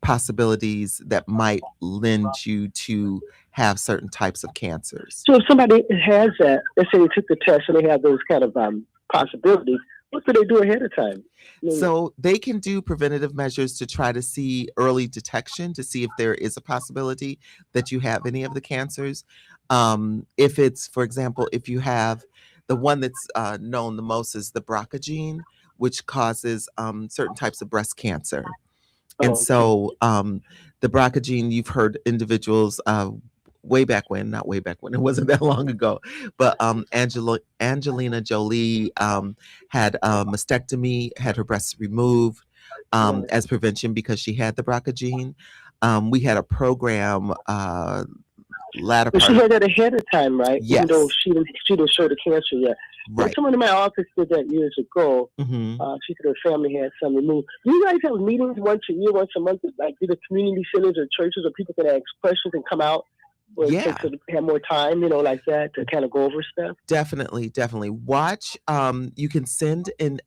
possibilities that might lend you to have certain types of cancers. So if somebody has that, let's say they took the test and they have those kind of possibilities, what do they do ahead of time? I mean, So they can do preventative measures to try to see early detection, to see if there is a possibility that you have any of the cancers. If it's, for example, if you have the one that's known the most is the BRCA gene, which causes certain types of breast cancer. And oh, okay. so the BRCA gene, you've heard individuals way back when, not way back when, it wasn't that long ago, but Angelina Jolie had a mastectomy, had her breasts removed Right. as prevention because she had the BRCA gene. We had a program latter But part she of, had that ahead of time, right? Even though yes, she didn't show the cancer yet. Well, right. someone in my office did that years ago. Hmm. She said her family had some removed. Do you guys have meetings once a year, once a month, like do the community centers or churches where people can ask questions and come out where folks Yeah, would have more time, like that, to kind of go over stuff? definitely, definitely. Watch. You can send in.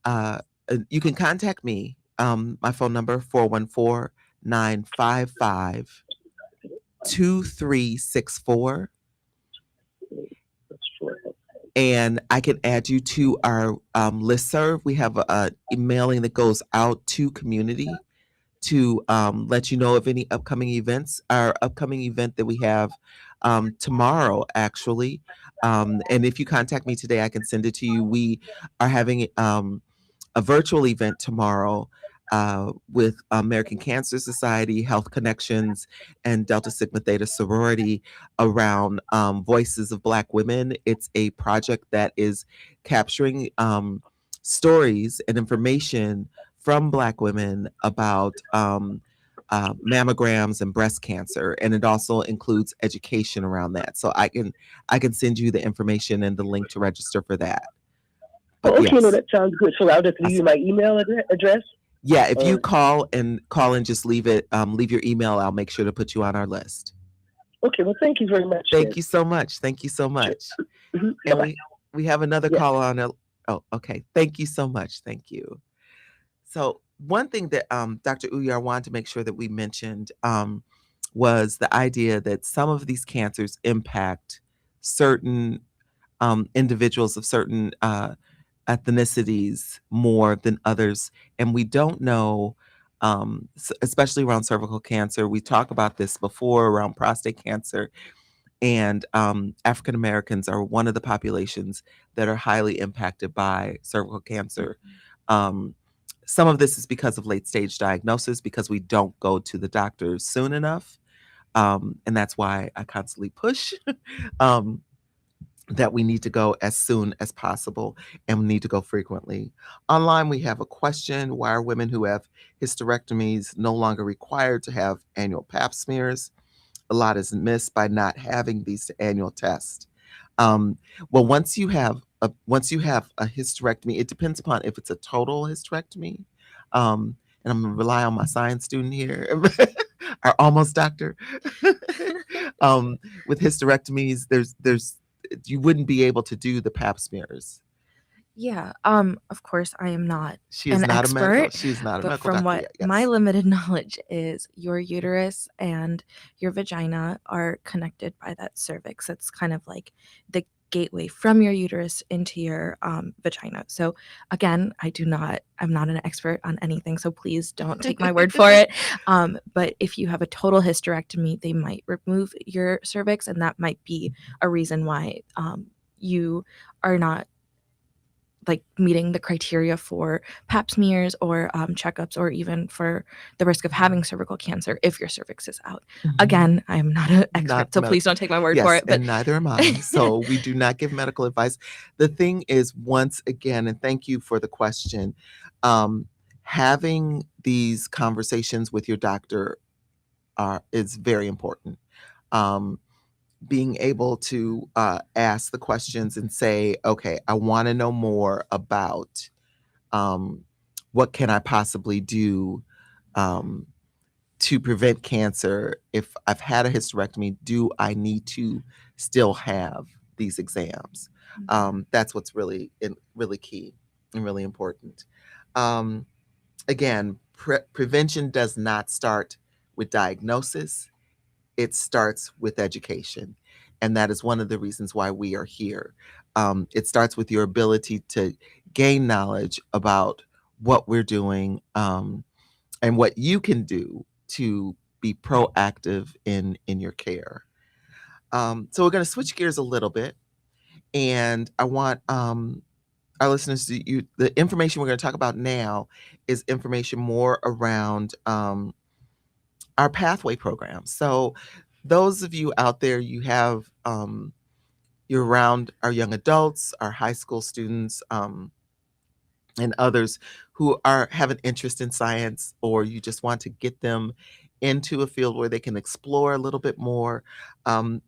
You can contact me. My phone number 414-955-2364, That's true. and I can add you to our listserv. We have a emailing that goes out to community to let you know of any upcoming events. Our upcoming event that we have tomorrow, actually. And if you contact me today, I can send it to you. We are having a virtual event tomorrow with American Cancer Society, Health Connections, and Delta Sigma Theta Sorority around Voices of Black Women. It's a project that is capturing stories and information from Black women about mammograms and breast cancer, and it also includes education around that. So I can send you the information and the link to register for that. But Oh, okay, no, yes, that sounds good. So I'll just leave you awesome. my email address. Yeah, if you Or call and just leave your email, I'll make sure to put you on our list. okay, well, thank you very much, Thank then. you so much. Thank you so Sure. much. Bye And bye. we have another Yes. call on. Oh, okay. Thank you so much. Thank you. So one thing that Dr. Uyar wanted to make sure that we mentioned was the idea that some of these cancers impact certain individuals of certain ethnicities more than others, and we don't know. Especially around cervical cancer, we talked about this before around prostate cancer, and African Americans are one of the populations that are highly impacted by cervical cancer. Um, some of this is because of late stage diagnosis, because we don't go to the doctors soon enough. And that's why I constantly push um, that we need to go as soon as possible, and we need to go frequently. Online, we have a question: why are women who have hysterectomies no longer required to have annual pap smears? A lot is missed by not having these annual tests. Um, well, once you have a hysterectomy, it depends upon if it's a total hysterectomy. And I'm gonna rely on my science student here, our almost doctor. um, with hysterectomies, there's you wouldn't be able to do the pap smears. Yeah, of course, I am not She is an not a medical. expert, She is not a but medical from doctor what yet. my Yes. limited knowledge is, your uterus and your vagina are connected by that cervix. It's kind of like the gateway from your uterus into your vagina. So again, I'm not an expert on anything, so please don't take my word for it. But if you have a total hysterectomy, they might remove your cervix, and that might be a reason why you are not like meeting the criteria for pap smears or checkups, or even for the risk of having cervical cancer if your cervix is out. Mhm. Again, I am not an expert, Not so med- please don't take my word for Yes, it. But and neither am I. So we do not give medical advice. The thing is, once again, and thank you for the question, um, having these conversations with your doctor is very important. Um, Being able to ask the questions and say, okay, I want to know more about um, what can I possibly do um, to prevent cancer. If I've had a hysterectomy, do I need to still have these exams? That's what's really key and really important. Um, Again, prevention does not start with diagnosis. It starts with education. And that is one of the reasons why we are here. It starts with your ability to gain knowledge about what we're doing, and what you can do to be proactive in your care. So we're going to switch gears a little bit, and I want our listeners to you. The information we're going to talk about now is information more around our pathway program. So those of you out there, you're around our young adults, our high school students, and others who have an interest in science, or you just want to get them into a field where they can explore a little bit more.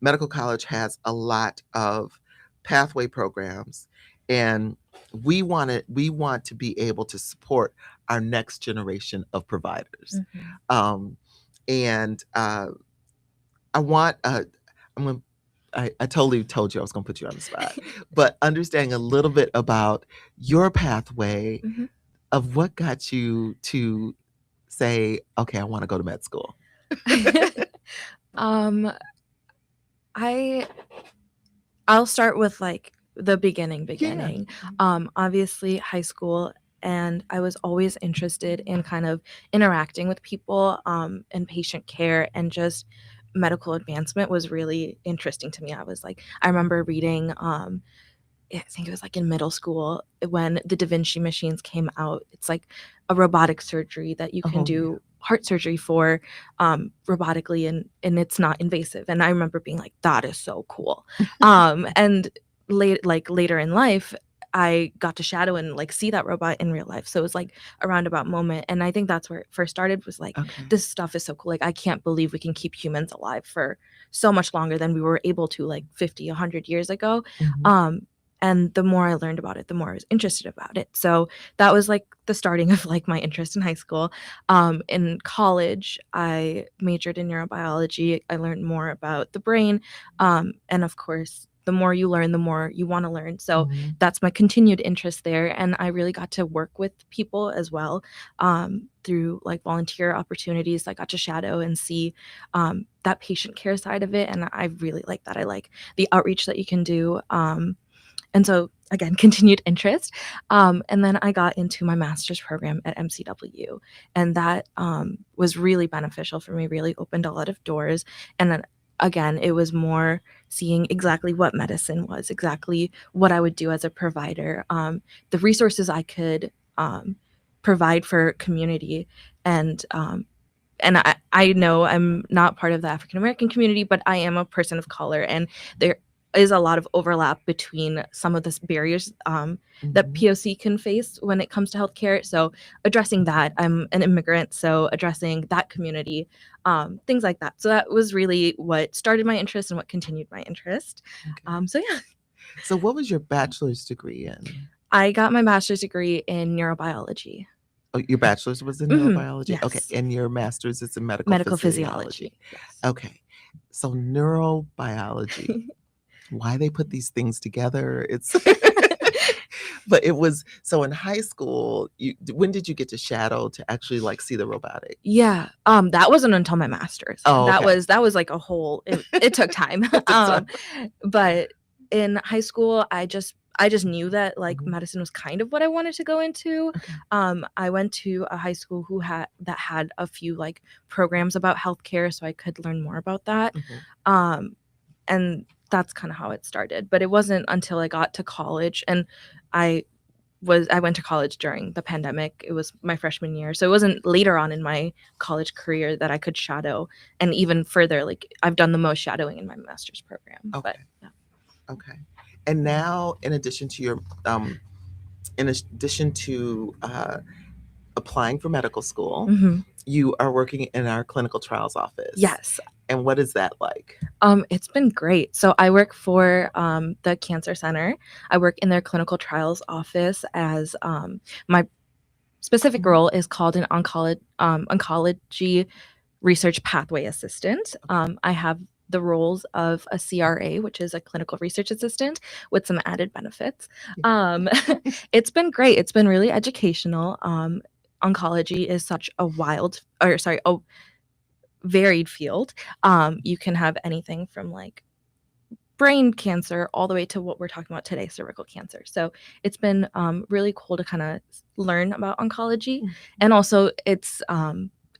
Medical college has a lot of pathway programs, and we want to be able to support our next generation of providers. Um, and I want I'm gonna I totally told you I was gonna put you on the spot, but understanding a little bit about your pathway Mhm. of what got you to say, okay, I want to go to med school. um, I I'll start with like the Yeah. beginning. Obviously high school, and I was always interested in kind of interacting with people, and patient care, and just medical advancement was really interesting to me. I remember reading I think it was like in middle school when the Da Vinci machines came out. It's like a robotic surgery that you can Oh, yeah. do heart surgery for robotically, and it's not invasive. And I remember being like, that is so cool. And later in life, I got to shadow and like see that robot in real life. So it was like a roundabout moment. And I think that's where it first started, was like, Okay. this stuff is so cool. Like, I can't believe we can keep humans alive for so much longer than we were able to like 50, 100 years ago. Mhm. And the more I learned about it, the more I was interested about it. So that was like the starting of like my interest in high school. In college, I majored in neurobiology. I learned more about the brain. And of course, the more you learn, the more you want to learn. So Mhm. that's my continued interest there. And I really got to work with people as well, through like volunteer opportunities. I got to shadow and see that patient care side of it. And I really like that. I like the outreach that you can do. And so again, continued interest. And then I got into my master's program at MCW, and that was really beneficial for me, really opened a lot of doors. And then again, it was more seeing exactly what medicine was, exactly what I would do as a provider, the resources I could provide for community. And I know I'm not part of the African American community, but I am a person of color, and there is a lot of overlap between some of the barriers that Mhm. POC can face when it comes to healthcare. So addressing that, I'm an immigrant, so addressing that community, things like that. So that was really what started my interest and what continued my interest. Okay. So yeah, So what was your bachelor's degree in? I got my master's degree in neurobiology. Oh, your bachelor's was in Hmm. neurobiology? Okay. Yes, And your master's is in medical medical physiology. physiology. Yes. Okay. So neurobiology, why they put these things together, it's but it was so in high school, when did you get to shadow to actually like see the robotic? Yeah, that wasn't until my master's. Oh, okay. That was like a whole it took time. It took time. But in high school, I just knew that like Mhm. medicine was kind of what I wanted to go into. Okay. I went to a high school who had a few like programs about healthcare, so I could learn more about that. Mhm. Um, and that's kind of how it started. But it wasn't until I got to college, and I I went to college during the pandemic. It was my freshman year. So it wasn't later on in my college career that I could shadow. And even further, like I've done the most shadowing in my master's program. Okay. But yeah. Okay. And now, in addition to your, in addition to applying for medical school, Hmm. you are working in our clinical trials office. Yes. And what is that like? It's been great. So I work for the Cancer Center. I work in their clinical trials office as my specific Mhm. role is called an oncology research pathway assistant. I have the roles of a CRA, which is a clinical research assistant, with some added benefits. Yeah. Um, it's been great. It's been really educational. Oncology is such a a varied field. You can have anything from like brain cancer all the way to what we're talking about today, cervical cancer. So it's been really cool to kind of learn about oncology. Mhm. And also it's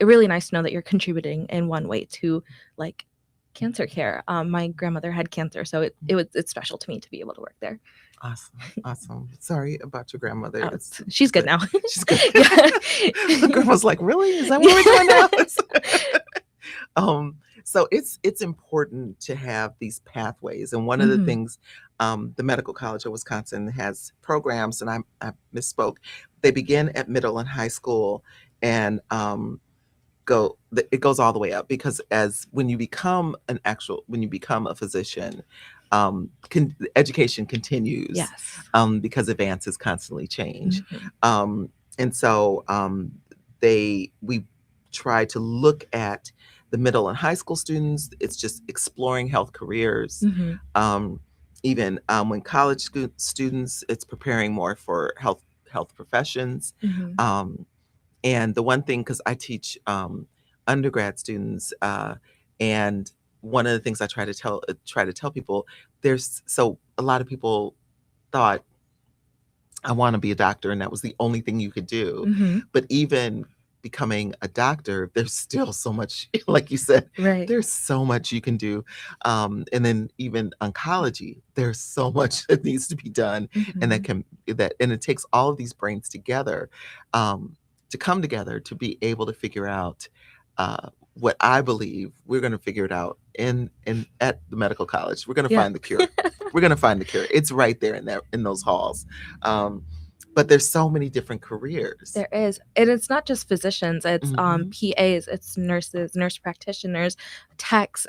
really nice to know that you're contributing in one way to like cancer care. My grandmother had cancer, so it's special to me to be able to work there. Awesome. Awesome. Sorry about your grandmother. Oh, she's good now. She's good. Yeah. The grandma's like, really? Is that what we're doing now? So it's important to have these pathways. And one of the Mhm. things, the Medical College of Wisconsin has programs, and I misspoke. They begin at middle and high school, and it goes all the way up, because as when you become a physician, education continues, Yes. because advances constantly change. Mhm. And so we try to look at the middle and high school students. It's just exploring health careers. Mhm. Even when students, it's preparing more for health professions. Mhm. And the one thing, because I teach undergrad students, and one of the things I try to tell people, so a lot of people thought, I want to be a doctor, and that was the only thing you could do. Mhm. But even becoming a doctor, there's still so much, like you said, Right. there's so much you can do. And then even oncology, there's so much that needs to be done, and Mhm. and it takes all of these brains together, to come together to be able to figure out what I believe, we're going to figure it out in at the medical college. We're going to Yeah. find the cure. We're going to find the cure. It's right there in those halls. But there's so many different careers. There is. And it's not just physicians, it's Mhm. PAs, it's nurses, nurse practitioners, techs.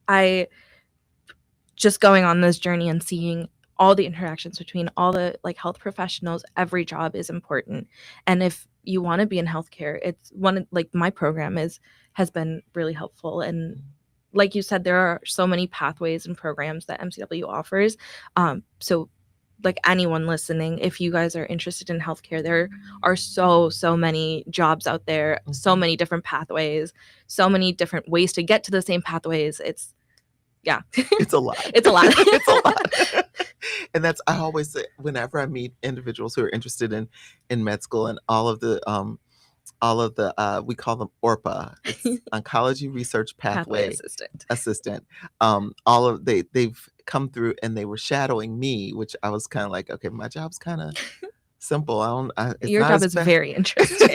I just going on this journey and seeing all the interactions between all the like health professionals, every job is important. And if you want to be in healthcare, it's like my program has been really helpful. And like you said, there are so many pathways and programs that MCW offers. So like anyone listening, if you guys are interested in healthcare, there are so many jobs out there, so Mhm. many different pathways, so many different ways to get to the same pathways. It's It's a lot. It's a lot. It's a lot. And that's, I always say, whenever I meet individuals who are interested in med school, and all of the we call them ORPA. It's Oncology Research Pathway Pathway assistant. all of they've come through and they were shadowing me, which I was kind of like, okay, my job's kind of simple. It's Your not job as is very interesting.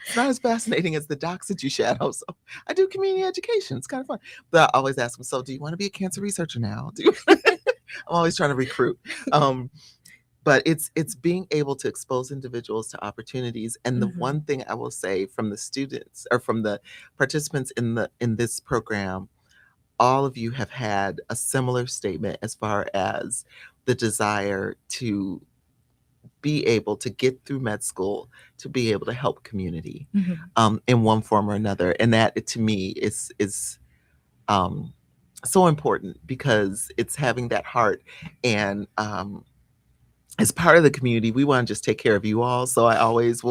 it's not as fascinating as the docs that you shadow. So I do community education. It's kind of fun. But I always ask them, so do you want to be a cancer researcher now? I'm always trying to recruit. But it's being able to expose individuals to opportunities. And the Mhm. one thing I will say from the students or from the participants in this program, all of you have had a similar statement as far as the desire to be able to get through med school, to be able to help community in one form or another. And that, to me, is so important, because it's having that heart. And as part of the community, we want to just take care of you all. So I'm always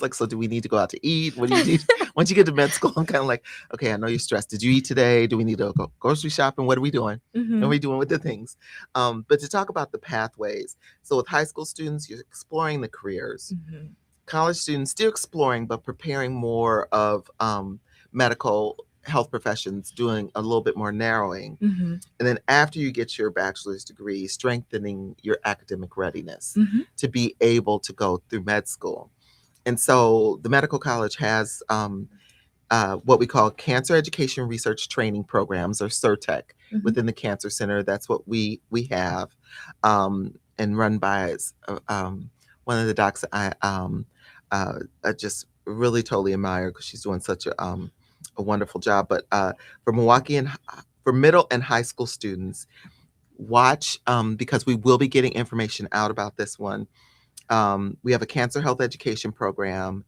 like, so do we need to go out to eat? What do you need? Once you get to med school, I'm kind of like, okay, I know you're stressed. Did you eat today? Do we need to go grocery shopping? What are we doing? What are we doing with the things? But to talk about the pathways. So with high school students, you're exploring the careers. College students still exploring, but preparing more of medical health professions, doing a little bit more narrowing. And then after you get your bachelor's degree, strengthening your academic readiness to be able to go through med school. And so the medical college has what we call Cancer Education Research Training Programs, or CERTEC, within the Cancer Center. That's what we have, and run by one of the docs I just really totally admire, because she's doing such a wonderful job. But for Milwaukee and for middle and high school students, watch, because we will be getting information out about this one. We have a cancer health education program.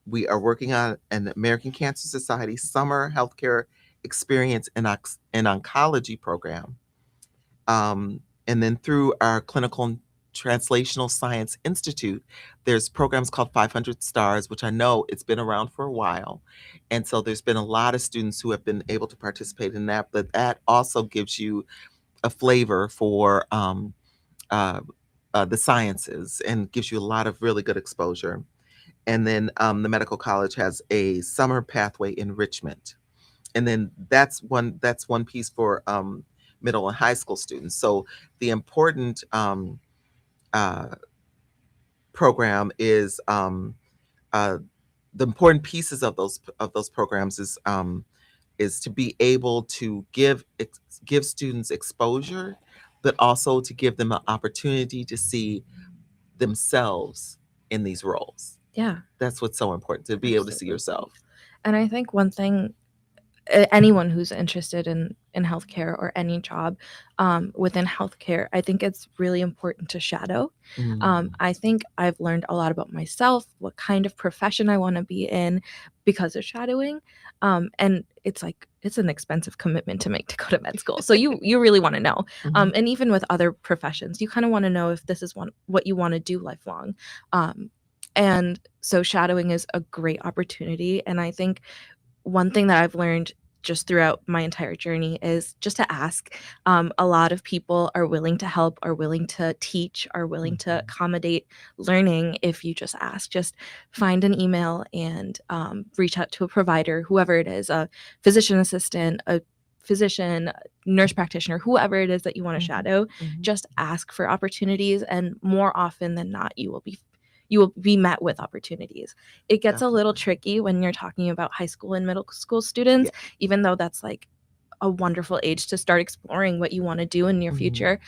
We are working on an American Cancer Society summer healthcare experience in oncology program. And then through our Clinical and Translational Science Institute, there's programs called 500 Stars, which I know it's been around for a while. And so there's been a lot of students who have been able to participate in that, but that also gives you a flavor for the sciences and gives you a lot of really good exposure. And then the medical college has a summer pathway enrichment. And then that's one piece for middle and high school students. So the important program is the important pieces of those programs is to be able to give students exposure, but also to give them an opportunity to see themselves in these roles. Yeah. That's what's so important, to be able to see Absolutely. yourself. And I think one thing, anyone who's interested in healthcare or any job within healthcare, I think it's really important to shadow. I think I've learned a lot about myself, what kind of profession I want to be in because of shadowing. And it's like, it's an expensive commitment to make to go to med school. So you really want to know. And even with other professions, you kind of want to know if this is what you want to do lifelong. And so shadowing is a great opportunity. And I think one thing that I've learned just throughout my entire journey is just to ask. A lot of people are willing to help, are willing to teach, are willing to accommodate learning if you just ask. Just find an email and reach out to a provider, whoever it is, a physician assistant, a physician, nurse practitioner, whoever it is that you want to shadow. Just ask for opportunities, and more often than not, you will be met with opportunities. It gets a little Definitely. tricky when you're talking about high school and middle school students, Yeah. even though that's like a wonderful age to start exploring what you want to do in your Mhm. future,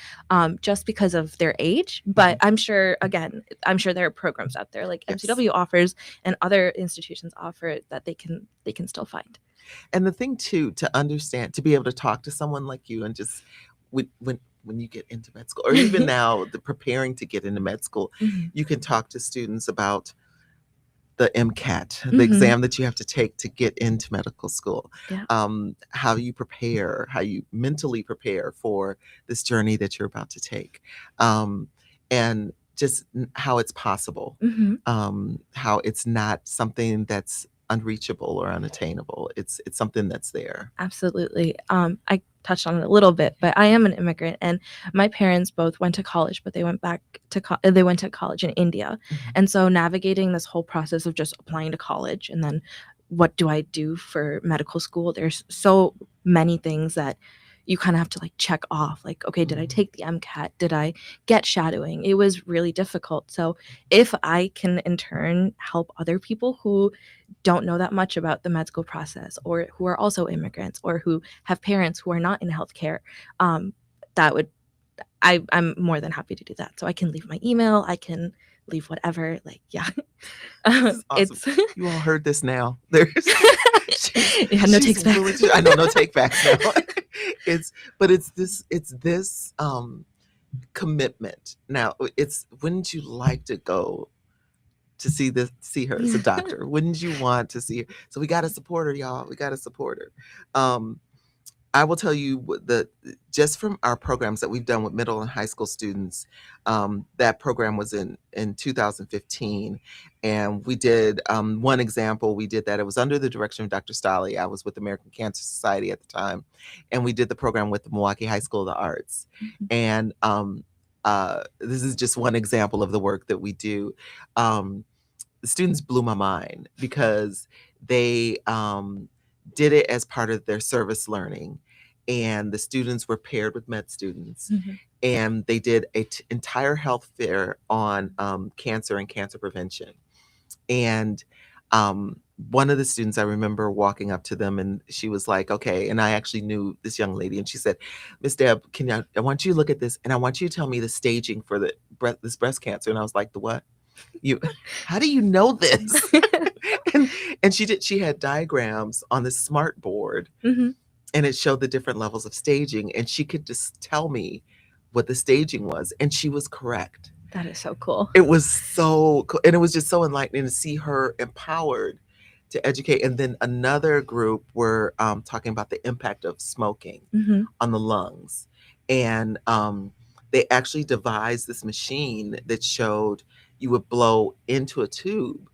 just because of their age. But Mhm. I'm sure, again, I'm sure there are programs out there like Yes. MCW offers and other institutions offer that they can still find. And the thing too, to understand, to be able to talk to someone like you and just when you get into med school, or even now, the preparing to get into med school, Mhm. you can talk to students about the MCAT, the Mhm. exam that you have to take to get into medical school, Yeah. how you prepare, how you mentally prepare for this journey that you're about to take, and just how it's possible, Mhm. how it's not something that's unreachable or unattainable. It's something that's there. Absolutely. I touched on it a little bit, but I am an immigrant, and my parents both went to college, but they went back to they went to college in India, Mhm. and so navigating this whole process of just applying to college and then what do I do for medical school? There's so many things that you kind of have to like check off. Like, okay, did I Mhm. take the MCAT? Did I get shadowing? It was really difficult. So if I can in turn help other people who don't know that much about the med school process or who are also immigrants or who have parents who are not in healthcare, that would I'm more than happy to do that. So I can leave my email, I can leave whatever, like, yeah. This is awesome. It's You all heard this now. There's yeah, no she's takes back. willing to, I know, no take backs now. It's this commitment. Now, it's, wouldn't you like to go to see her as a doctor? Wouldn't you want to see her? So we got to support her, y'all. We got to support her. I will tell you just from our programs that we've done with middle and high school students, that program was in 2015, and we did one example. We did that. It was under the direction of Dr. Stolley. I was with the American Cancer Society at the time, and we did the program with the Milwaukee High School of the Arts. And this is just one example of the work that we do. The students blew my mind because they did it as part of their service learning, and the students were paired with med students, Mhm. and they did an entire health fair on cancer and cancer prevention. And one of the students, I remember walking up to them, and she was like, okay, and I actually knew this young lady, and she said, Miss Deb, I want you to look at this, and I want you to tell me the staging for this breast cancer. And I was like, the what? You, how do you know this? and she had diagrams on the smart board, Mhm. and it showed the different levels of staging, and she could just tell me what the staging was, and she was correct. That is so cool. It was so cool, and it was just so enlightening to see her empowered to educate. And then another group were talking about the impact of smoking Mhm. on the lungs, and they actually devised this machine that showed you would blow into a tube,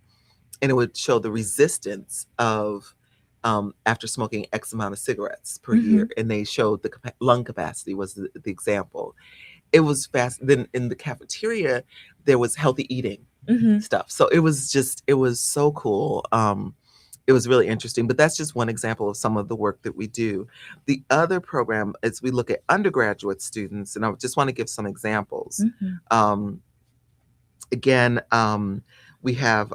and it would show the resistance of after smoking X amount of cigarettes per year, and they showed the lung capacity was the example. It was fast. Then in the cafeteria, there was healthy eating Mhm. stuff. So it was so cool. It was really interesting, but that's just one example of some of the work that we do. The other program is we look at undergraduate students, and I just want to give some examples. Mhm. Um, again, we have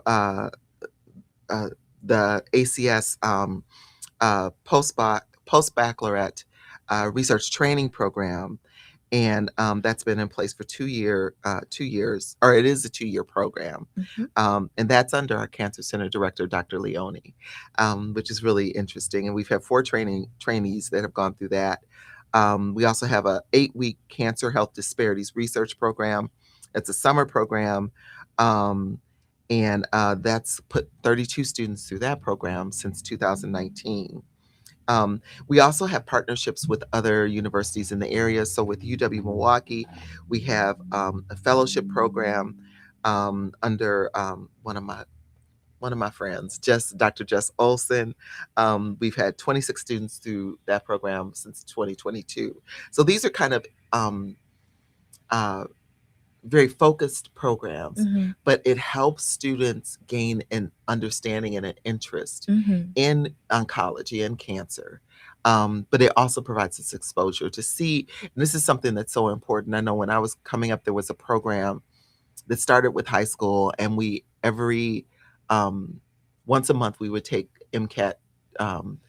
the ACS post baccalaureate research training program, and that's been in place for 2 years, or it is a 2-year program, Mhm. and that's under our Cancer Center Director, Dr. Leone, which is really interesting. And we've had 4 trainees that have gone through that. We also have a 8-week Cancer Health Disparities Research Program. It's a summer program. And that's put 32 students through that program since 2019. We also have partnerships with other universities in the area. So with UW Milwaukee, we have a fellowship program under one of my friends, Dr. Jess Olson. We've had 26 students through that program since 2022. So these are kind of uh, very focused programs, Mhm. but it helps students gain an understanding and an interest Mhm. in oncology and cancer. But it also provides this exposure to see, and this is something that's so important. I know when I was coming up, there was a program that started with high school, and we every um, once a month we would take MCAT um,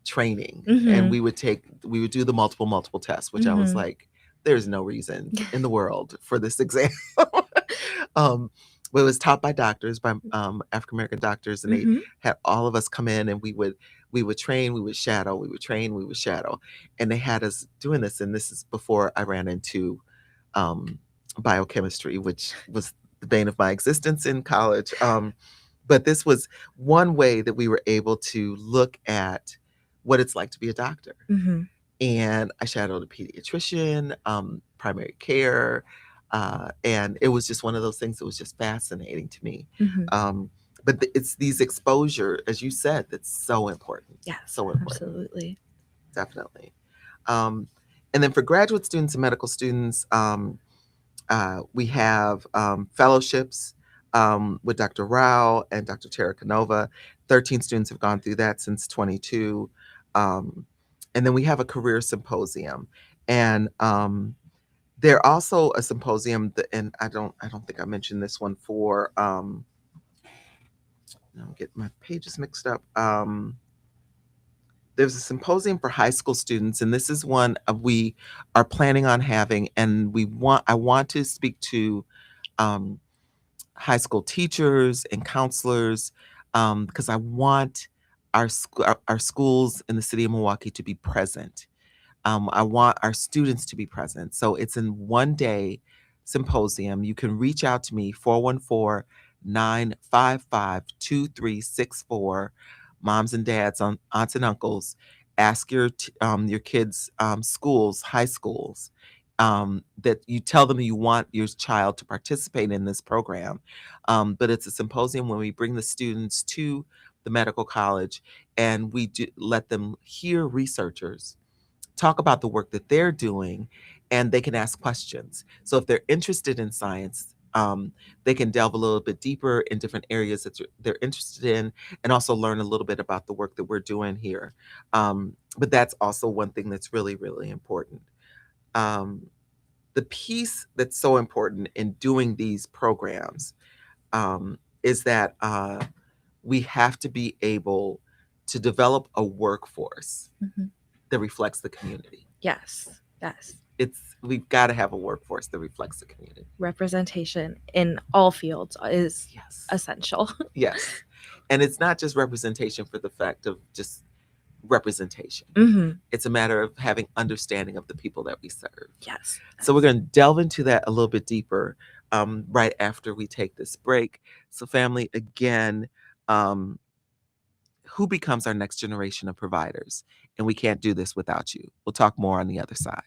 training, and Mhm. we would do the multiple tests, which I was Mhm. like, there's no reason in the world for this exam. um, but it was taught by doctors, by African American doctors, and they Mhm. had all of us come in, and we would train, we would shadow, we would train, we would shadow, and they had us doing this. And this is before I ran into um, biochemistry, which was the bane of my existence in college. But this was one way that we were able to look at what it's like to be a doctor. Mhm. And I shadowed a pediatrician, primary care, and it was just one of those things that was just fascinating to me. Mhm. But it's these exposure, as you said, that's so important. Yes, So important, absolutely. definitely. Um, and then for graduate students and medical students, we have fellowships with Dr. Rao and Dr. Tara Canova. 13 students have gone through that since 22. And then we have a career symposium. And there also a symposium that, and I don't think I mentioned this one for I'm getting my pages mixed up. There's a symposium for high school students, and this is one we are planning on having, and I want to speak to um, high school teachers and counselors, because I want our schools in the city of Milwaukee to be present. I want our students to be present. So it's in 1 day symposium. You can reach out to me, 414-955-2364. Moms and dads, aunts and uncles. Ask your kids' schools, high schools, that you tell them you want your child to participate in this program. But it's a symposium when we bring the students to the medical college, and we do let them hear researchers talk about the work that they're doing, and they can ask questions. So if they're interested in science, they can delve a little bit deeper in different areas that they're interested in, and also learn a little bit about the work that we're doing here. But that's also one thing that's really, really important. Um, the piece that's so important in doing these programs is that we have to be able to develop a workforce Mhm. that reflects the community. Yes. Yes. We've got to have a workforce that reflects the community. Representation in all fields is Yes. essential. Yes. And it's not just representation for the fact of just representation. Hmm. It's a matter of having understanding of the people that we serve. Yes. So we're going to delve into that a little bit deeper right after we take this break. So family, again, who becomes our next generation of providers? And we can't do this without you. We'll talk more on the other side.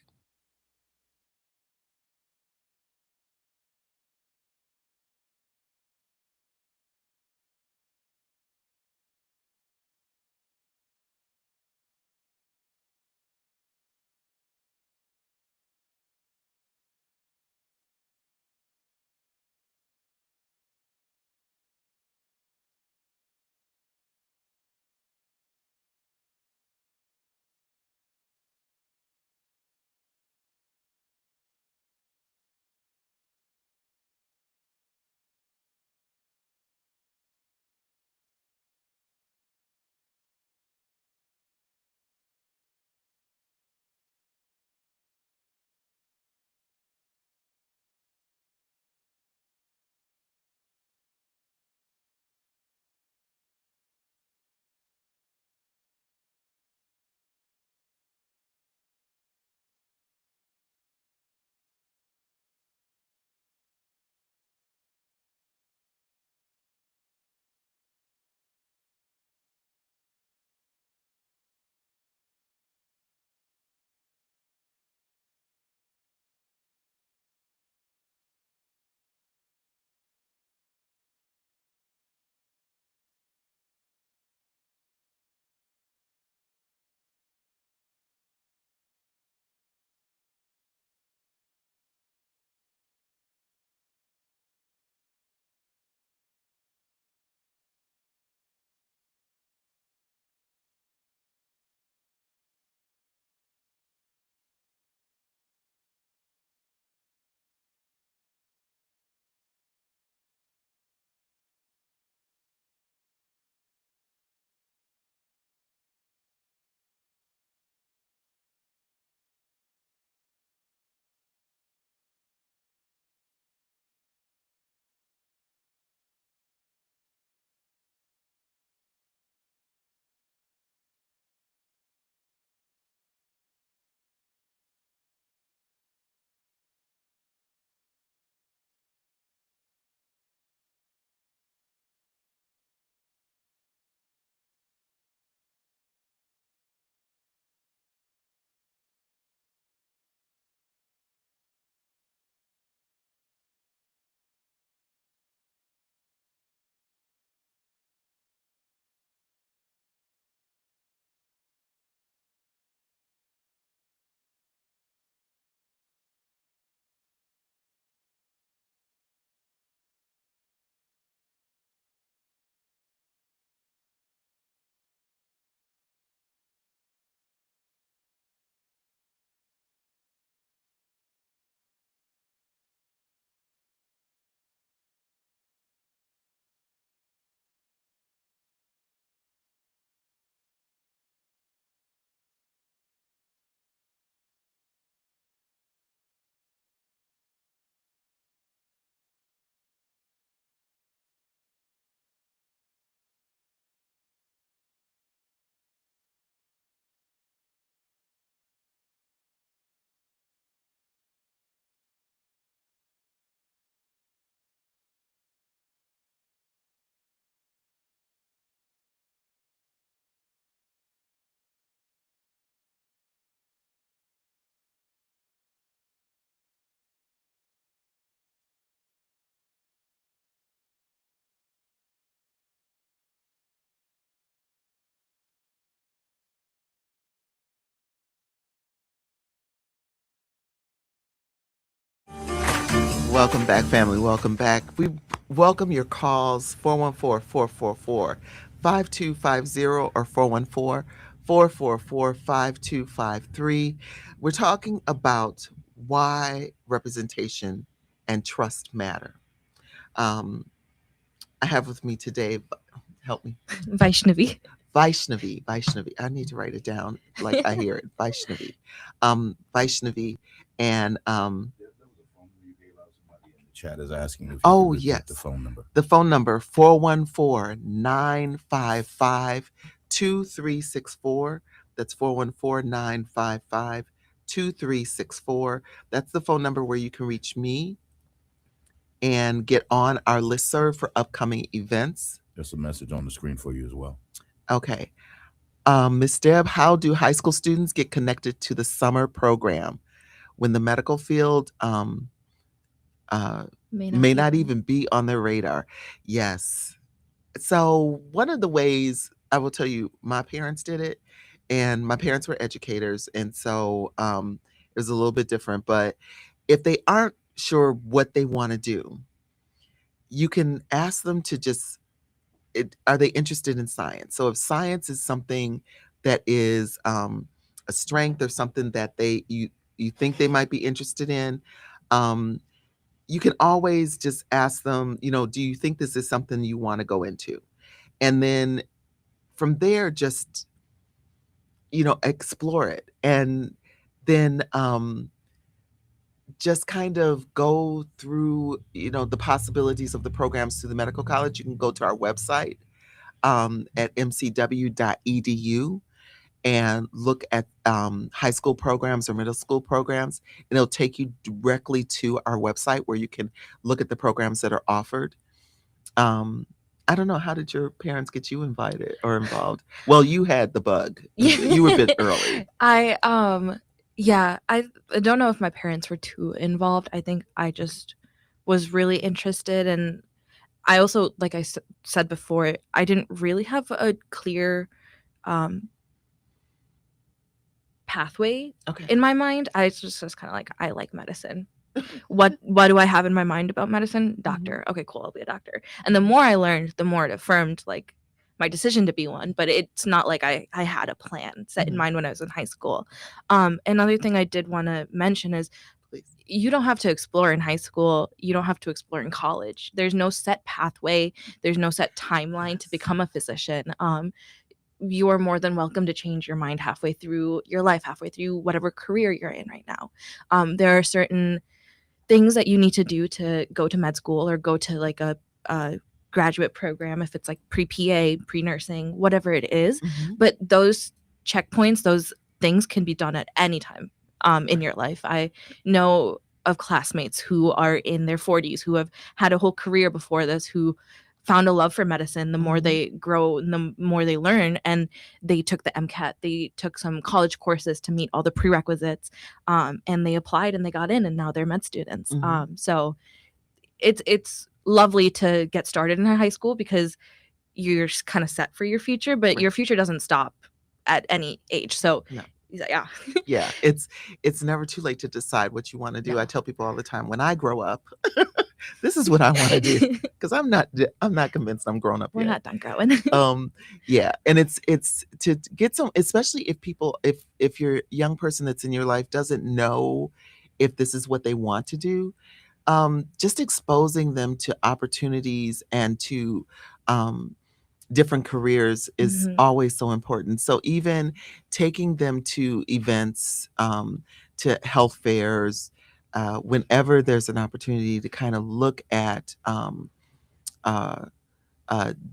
Welcome back, family. Welcome back. We welcome your calls 414-444-5250 or 414-444-5253. We're talking about why representation and trust matter. Um, I have with me today, help me, Vaishnavi. Vaishnavi. I need to write it down like I hear it. Vaishnavi. Vaishnavi and Chat is asking if you oh, could repeat yes. the phone number. The phone number 414-955-2364. That's 414-955-2364. That's the phone number where you can reach me and get on our listserv for upcoming events. There's a message on the screen for you as well. Okay. Miss Deb, how do high school students get connected to the summer program when the medical field uh, may not even be on their radar? Yes. So one of the ways I will tell you, my parents did it, and my parents were educators, and so it was a little bit different. But if they aren't sure what they want to do, you can ask them to just, are they interested in science? So if science is something that is a strength or something that you think they might be interested in, um, you can always just ask them, do you think this is something you want to go into? And then from there, just, explore it. And then just kind of go through, the possibilities of the programs through the medical college. You can go to our website at mcw.edu and look at high school programs or middle school programs. And it'll take you directly to our website where you can look at the programs that are offered. I don't know. How did your parents get you invited or involved? Well, you had the bug. You were a bit early. I don't know if my parents were too involved. I think I just was really interested, and I also, like I said before, I didn't really have a clear pathway in my mind. I just was kind of like, I like medicine. What do I have in my mind about medicine? Doctor. Okay, cool. I'll be a doctor. And the more I learned, the more it affirmed like my decision to be one. But it's not like I had a plan set in mind when I was in high school. Another thing I did want to mention is you don't have to explore in high school. You don't have to explore in college. There's no set pathway. There's no set timeline to become a physician. You are more than welcome to change your mind halfway through your life, halfway through whatever career you're in right now. There are certain things that you need to do to go to med school or go to like a graduate program, if it's like pre-PA, pre-nursing, whatever it is. But those checkpoints, those things can be done at any time in your life. I know of classmates who are in their 40s who have had a whole career before this, who found a love for medicine. The more they grow, the more they learn, and they took the MCAT. They took some college courses to meet all the prerequisites, and they applied and they got in, and now they're med students. So it's lovely to get started in high school because you're kind of set for your future, but your future doesn't stop at any age. So yeah. Yeah, it's never too late to decide what you want to do. I tell people all the time, when I grow up, this is what I want to do, because I'm not convinced I'm grown up We're yet. not done growing. Yeah, and it's to get some, especially if your young person that's in your life doesn't know if this is what they want to do, just exposing them to opportunities and to different careers is always so important. So even taking them to events, to health fairs, whenever there's an opportunity to kind of look at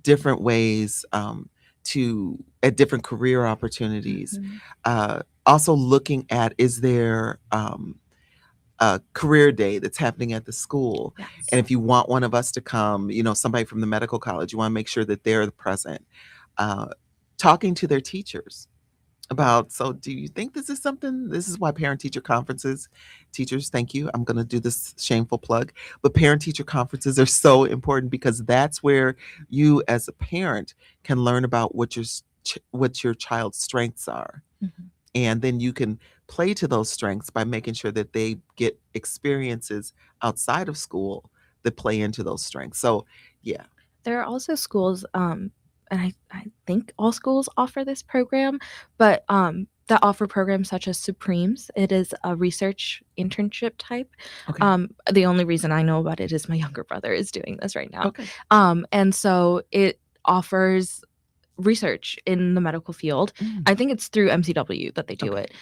different ways at different career opportunities. Also looking at, is there a career day that's happening at the school? And if you want one of us to come, somebody from the medical college, you want to make sure that they're present. Talking to their teachers about, so do you think this is something? This is why parent-teacher conferences, teachers, thank you. I'm going to do this shameful plug, but parent-teacher conferences are so important, because that's where you as a parent can learn about what your child's strengths are. And then you can play to those strengths by making sure that they get experiences outside of school that play into those strengths. So, yeah. There are also schools, and I think all schools offer this program, but that offer programs such as Supremes. It is a research internship type. Okay. The only reason I know about it is my younger brother is doing this right now. Okay. And so it offers research in the medical field. Mm, I think it's through MCW that they do okay. it.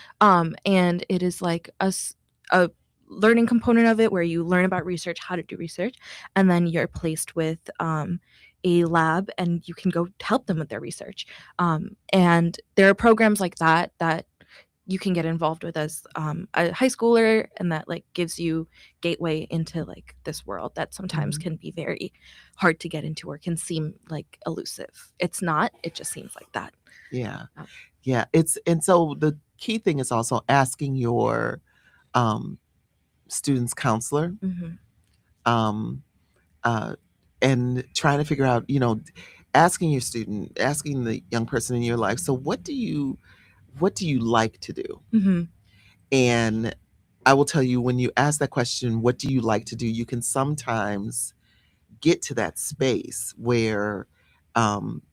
And it is like a learning component of it where you learn about research, how to do research, and then you're placed with a lab and you can go help them with their research. And there are programs like that that you can get involved with as a high schooler, and that like gives you gateway into like this world that sometimes Mhm. can be very hard to get into or can seem like elusive. It's not, it just seems like that. Yeah. Oh. Yeah. And so the key thing is also asking your um, student's counselor, Mm-hmm. um, uh, and trying to figure out, asking your student, asking the young person in your life, so what do you like to do? Mm-hmm. And I will tell you, when you ask that question, what do you like to do? You can sometimes get to that space where um,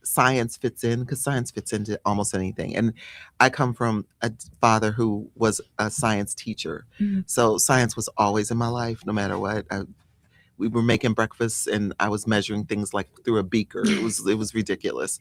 science fits in, because science fits into almost anything. And I come from a father who was a science teacher. Mm-hmm. So science was always in my life, no matter what. We were making breakfast and I was measuring things like through a beaker. It was ridiculous.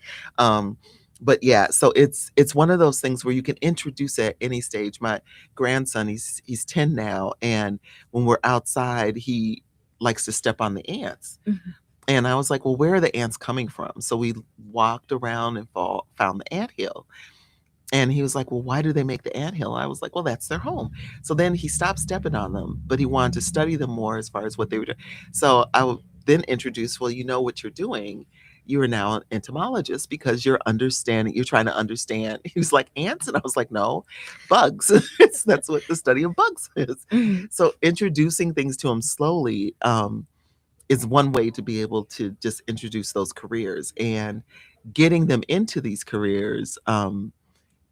But yeah, so it's one of those things where you can introduce at any stage. My grandson, he's 10 now, and when we're outside, he likes to step on the ants. Mm-hmm. And I was like, well, where are the ants coming from? So we walked around and found the ant hill. And he was like, well, why do they make the anthill? I was like, well, that's their home. So then he stopped stepping on them, but he wanted to study them more as far as what they were doing. So then introduce, well, you know what you're doing. You are now an entomologist because you're trying to understand. He was like, ants? And I was like, no, bugs. That's what the study of bugs is. Mm-hmm. So introducing things to him slowly is one way to be able to just introduce those careers, and getting them into these careers.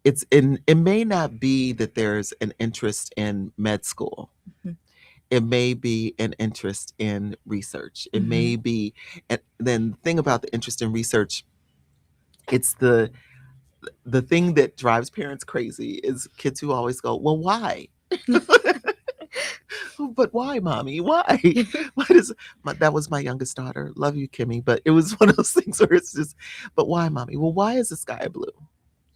It may not be that there's an interest in med school. Mhm. It may be an interest in research. It Mhm. may be, and then the thing about the interest in research, it's the thing that drives parents crazy is kids who always go, well, why? But why, mommy? Why? That was my youngest daughter. Love you, Kimmy. But it was one of those things where it's just, but why, mommy? Well, why is the sky blue?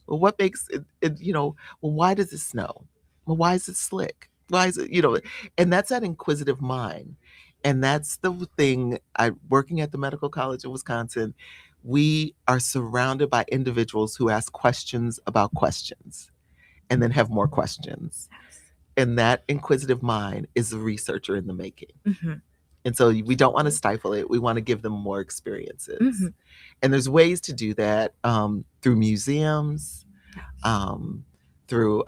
Well, what makes well, why does it snow? Well, why is it slick? Why is it, and that's that inquisitive mind. And that's the thing. Working at the medical college in Wisconsin, we are surrounded by individuals who ask questions about questions and then have more questions. Yes. And that inquisitive mind is a researcher in the making. Mm-hmm. And so we don't want to stifle it. We want to give them more experiences. Mm-hmm. And there's ways to do that through museums, Yes. through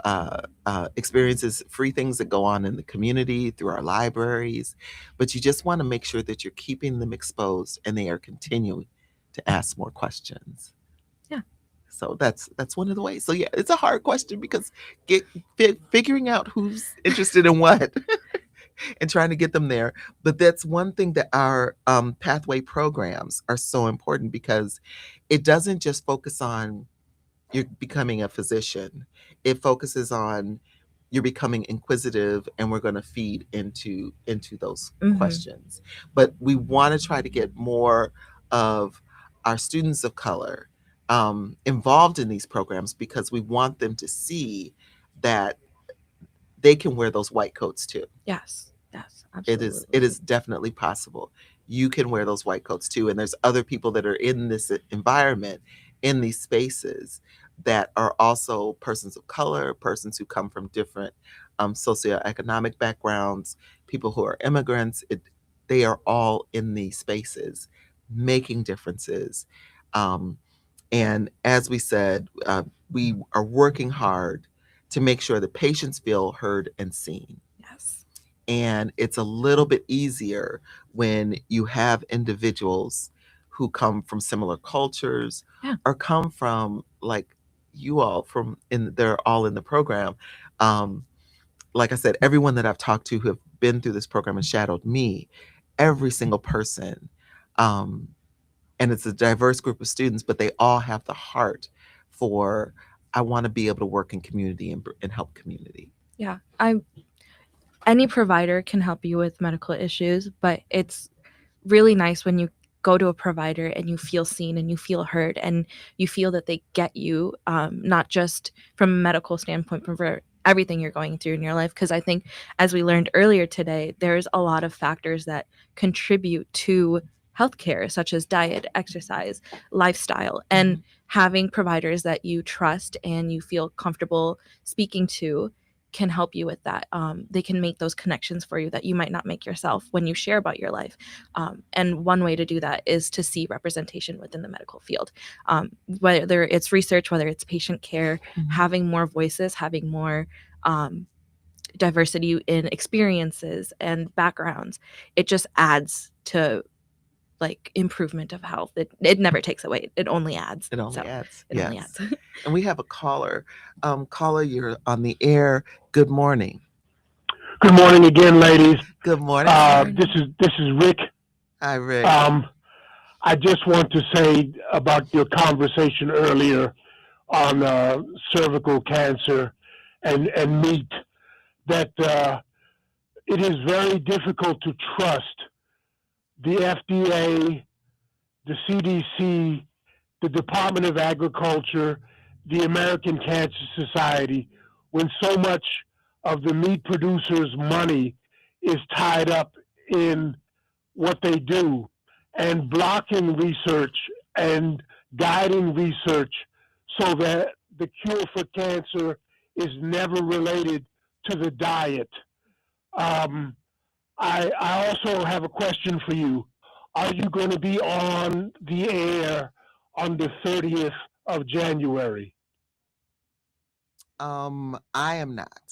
experiences, free things that go on in the community, through our libraries. But you just want to make sure that you're keeping them exposed and they are continuing to ask more questions. Yeah. So that's one of the ways. So yeah, it's a hard question because figuring out who's interested in what and trying to get them there. But that's one thing that our pathway programs are so important, because it doesn't just focus on you're becoming a physician. It focuses on you're becoming inquisitive, and we're going to feed into those Mm-hmm. questions. But we want to try to get more of our students of color involved in these programs, because we want them to see that they can wear those white coats too. Yes. Yes. It Absolutely. is definitely possible. You can wear those white coats too, and there's other people that are in this environment, in these spaces, that are also persons of color, persons who come from different socioeconomic backgrounds, people who are immigrants. They are all in these spaces making differences. And as we said, we are working hard to make sure that patients feel heard and seen. Yes. And it's a little bit easier when you have individuals who come from similar cultures, Yeah. or come from, like you all, they're all in the program, Um, like I said, everyone that I've talked to who have been through this program and shadowed me, every single person, um, and it's a diverse group of students, but they all have the heart for, I want to be able to work in community and help community. Yeah, any provider can help you with medical issues, but it's really nice when you go to a provider and you feel seen and you feel heard and you feel that they get you, not just from a medical standpoint, but for everything you're going through in your life. Because I think, as we learned earlier today, there's a lot of factors that contribute to healthcare, such as diet, exercise, lifestyle, and having providers that you trust and you feel comfortable speaking to can help you with that. They can make those connections for you that you might not make yourself when you share about your life. And one way to do that is to see representation within the medical field, whether it's research, whether it's patient care, having more voices, having more diversity in experiences and backgrounds. It just adds to like improvement of health. It never takes away. It only adds. It only adds. It only adds. And we have a caller. Caller, you're on the air. Good morning. Good morning again, ladies. Good morning. This is Rick. Hi, Rick. I just want to say about your conversation earlier on cervical cancer and meat, that it is very difficult to trust the FDA, the CDC, the Department of Agriculture, the American Cancer Society, when so much of the meat producers' money is tied up in what they do, and blocking research and guiding research so that the cure for cancer is never related to the diet. I also have a question for you. Are you going to be on the air on the 30th of January? I am not.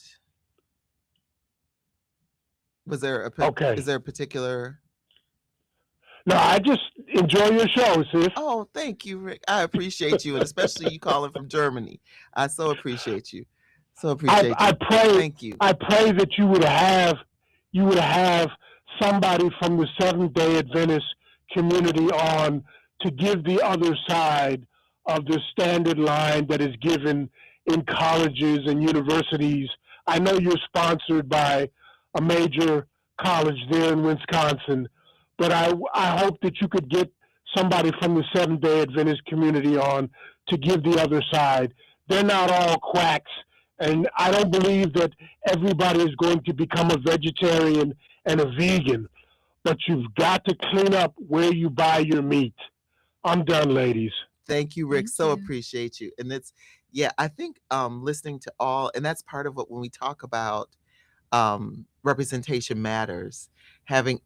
Was there a Okay. Is there a particular? No, I just enjoy your show, sis. Oh, thank you, Rick. I appreciate you, and especially you calling from Germany. I so appreciate you. So appreciate I you. pray. Thank you. I pray that you would have somebody from the Seventh Day Adventist community on to give the other side of the standard line that is given in colleges and universities. I know you're sponsored by a major college there in Wisconsin, but I hope that you could get somebody from the Seventh Day Adventist community on to give the other side. They're not all quacks, and I don't believe that everybody is going to become a vegetarian and a vegan, but you've got to clean up where you buy your meat. I'm done, ladies. Thank you, Rick. Thank So you. appreciate you. And it's, yeah, I think listening to all, and that's part of what, when we talk about representation matters, having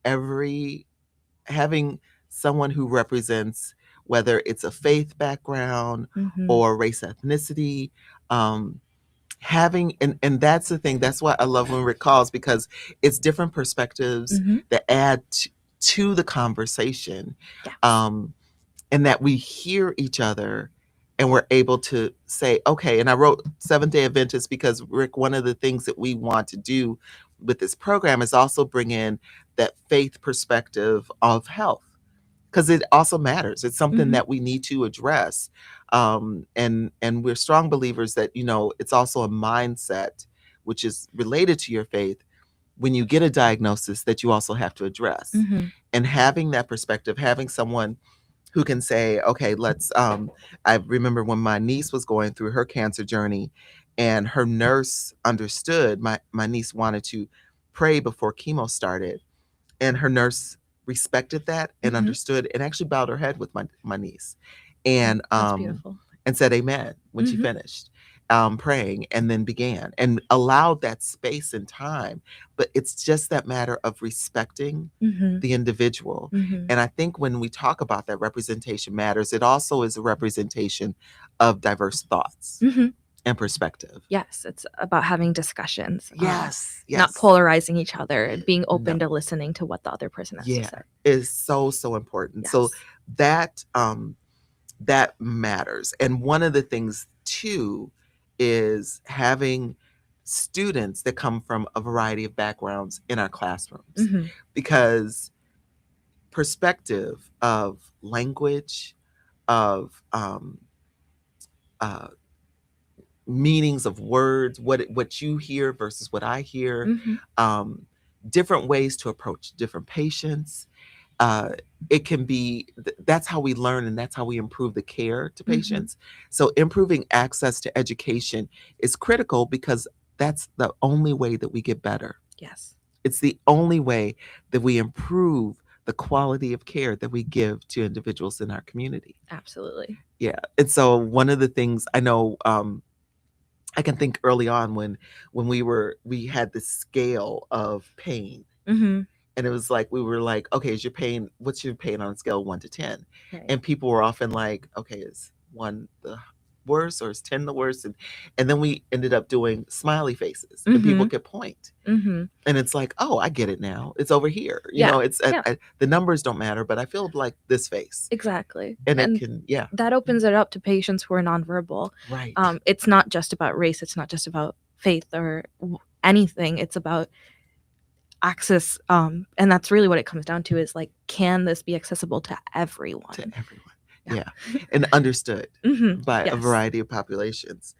someone who represents, whether it's a faith background or race, ethnicity, having, and that's the thing, that's why I love when Rick calls, because it's different perspectives that add to the conversation. Yes. And that we hear each other and we're able to say, okay, and I wrote Seventh Day Adventist because, Rick, one of the things that we want to do with this program is also bring in that faith perspective of health, because it also matters. It's something that we need to address. And we're strong believers that, it's also a mindset, which is related to your faith, when you get a diagnosis that you also have to address. And having that perspective, having someone who can say, okay, let's, I remember when my niece was going through her cancer journey and her nurse understood, my niece wanted to pray before chemo started, and her nurse respected that and understood and actually bowed her head with my niece and That's beautiful. and said amen when she finished praying, and then began and allowed that space and time. But it's just that matter of respecting the individual. And I think when we talk about that representation matters, it also is a representation of diverse thoughts and perspective. Yes, it's about having discussions. Yes. Not polarizing each other and being open to listening to what the other person has to say. Is so important. Yes. So that that matters. And one of the things too is having students that come from a variety of backgrounds in our classrooms, Mm-hmm. because perspective of language, of uh, meanings of words, what you hear versus what I hear, Mm-hmm. um, different ways to approach different patients. It can be that's how we learn, and that's how we improve the care to Mm-hmm. patients. So improving access to education is critical, because that's the only way that we get better. Yes. It's the only way that we improve the quality of care that we give to individuals in our community. Absolutely. Yeah. And so one of the things I know, I can think early on when we had this scale of pain, Mm-hmm. and it was like we were like, okay, what's your pain on a scale of 1 to 10? Right. And people were often like, okay, is 1 the worst, or is 10 the worst? And then we ended up doing smiley faces, and people Mm-hmm. could point. Mm-hmm. And it's like, oh, I get it now. It's over here. Yeah. It's Yeah. the numbers don't matter, but I feel like this face. Exactly. And it And can, yeah, that opens it up to patients who are nonverbal. right. It's not just about race. It's not just about faith or anything. It's about access. And that's really what it comes down to, is like, can this be accessible to everyone? To everyone. Yeah. Yeah. And understood Mm-hmm. by a Yes. variety of populations.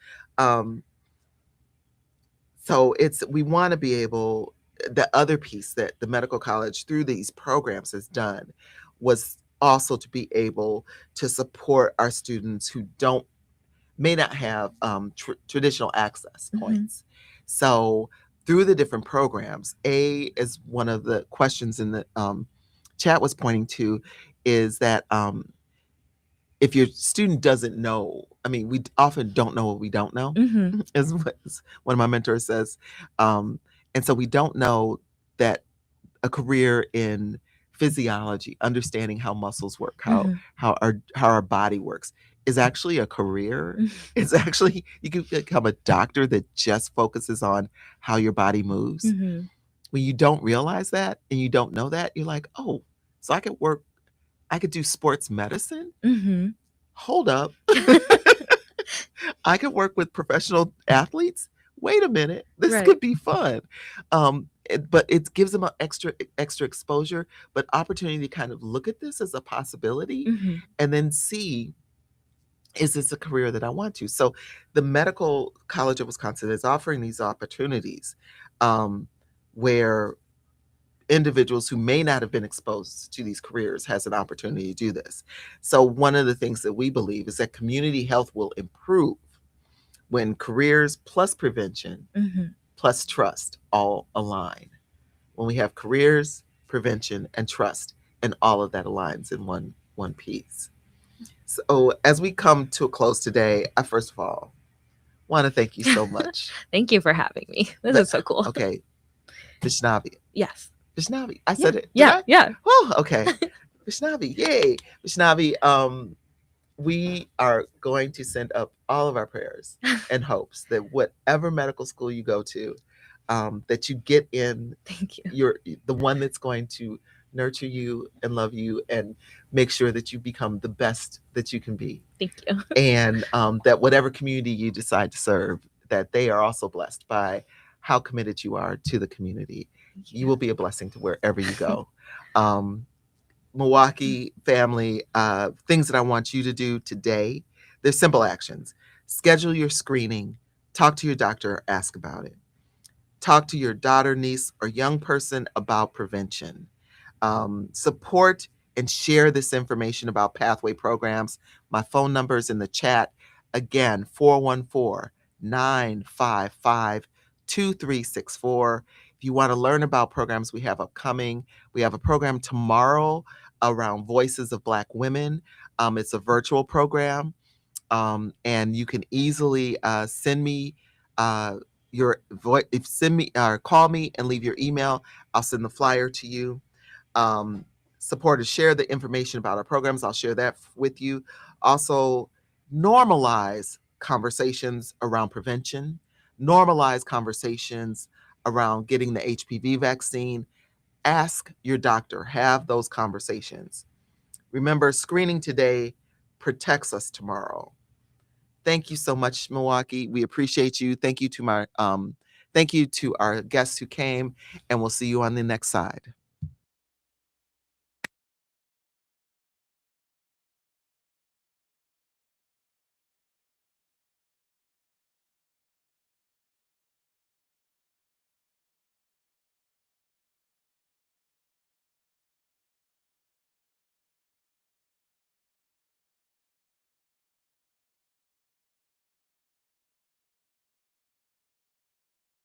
So we want to be able, the other piece that the medical college through these programs has done was also to be able to support our students who may not have traditional access Mhm. points. So through the different programs, is one of the questions in the chat was pointing to, is that if your student doesn't know, I mean, we often don't know what we don't know, Mm-hmm. as what one of my mentors says. And so we don't know that a career in physiology, understanding how muscles work, Mhm. how our body works, is actually a career. It's actually, you can become a doctor that just focuses on how your body moves. Mm-hmm. When you don't realize that and you don't know that, you're like, oh, so I could do sports medicine. Mm-hmm. Hold up. I could work with professional athletes. Wait a minute, this Right. could be fun. But it gives them an extra exposure, but opportunity to kind of look at this as a possibility, Mm-hmm. and then see, is this a career that I want to? So the Medical College of Wisconsin is offering these opportunities, where individuals who may not have been exposed to these careers has an opportunity to do this. So one of the things that we believe is that community health will improve when careers plus prevention Mm-hmm. plus trust all align. When we have careers, prevention, and trust, and all of that aligns in one piece. So as we come to a close today, I first of all want to thank you so much. Thank you for having me. This But- is so cool. Okay, Vishnavi. Yes. Vishnavi. I said it. Did Yeah. I? Yeah. Oh, okay. Vishnavi. Yay. Vishnavi, we are going to send up all of our prayers and hopes that whatever medical school you go to, that you get in Thank you. the one that's going to nurture you and love you and make sure that you become the best that you can be. Thank you. And that whatever community you decide to serve, that they are also blessed by how committed you are to the community. You will be a blessing to wherever you go. Milwaukee family, things that I want you to do today, they're simple actions. Schedule your screening, talk to your doctor, ask about it. Talk to your daughter, niece, or young person about prevention. Support and share this information about pathway programs. My phone number is in the chat. Again, 414-955-2364. If you want to learn about programs we have upcoming, we have a program tomorrow around Voices of Black Women. It's a virtual program, and you can easily send me your voice. If send me or call me and leave your email, I'll send the flyer to you. Supporters, share the information about our programs. I'll share that with you. Also, normalize conversations around prevention. Normalize conversations around getting the HPV vaccine. Ask your doctor. Have those conversations. Remember, screening today protects us tomorrow. Thank you so much, Milwaukee. We appreciate you. Thank you to my Thank you to our guests who came, and we'll see you on the next side.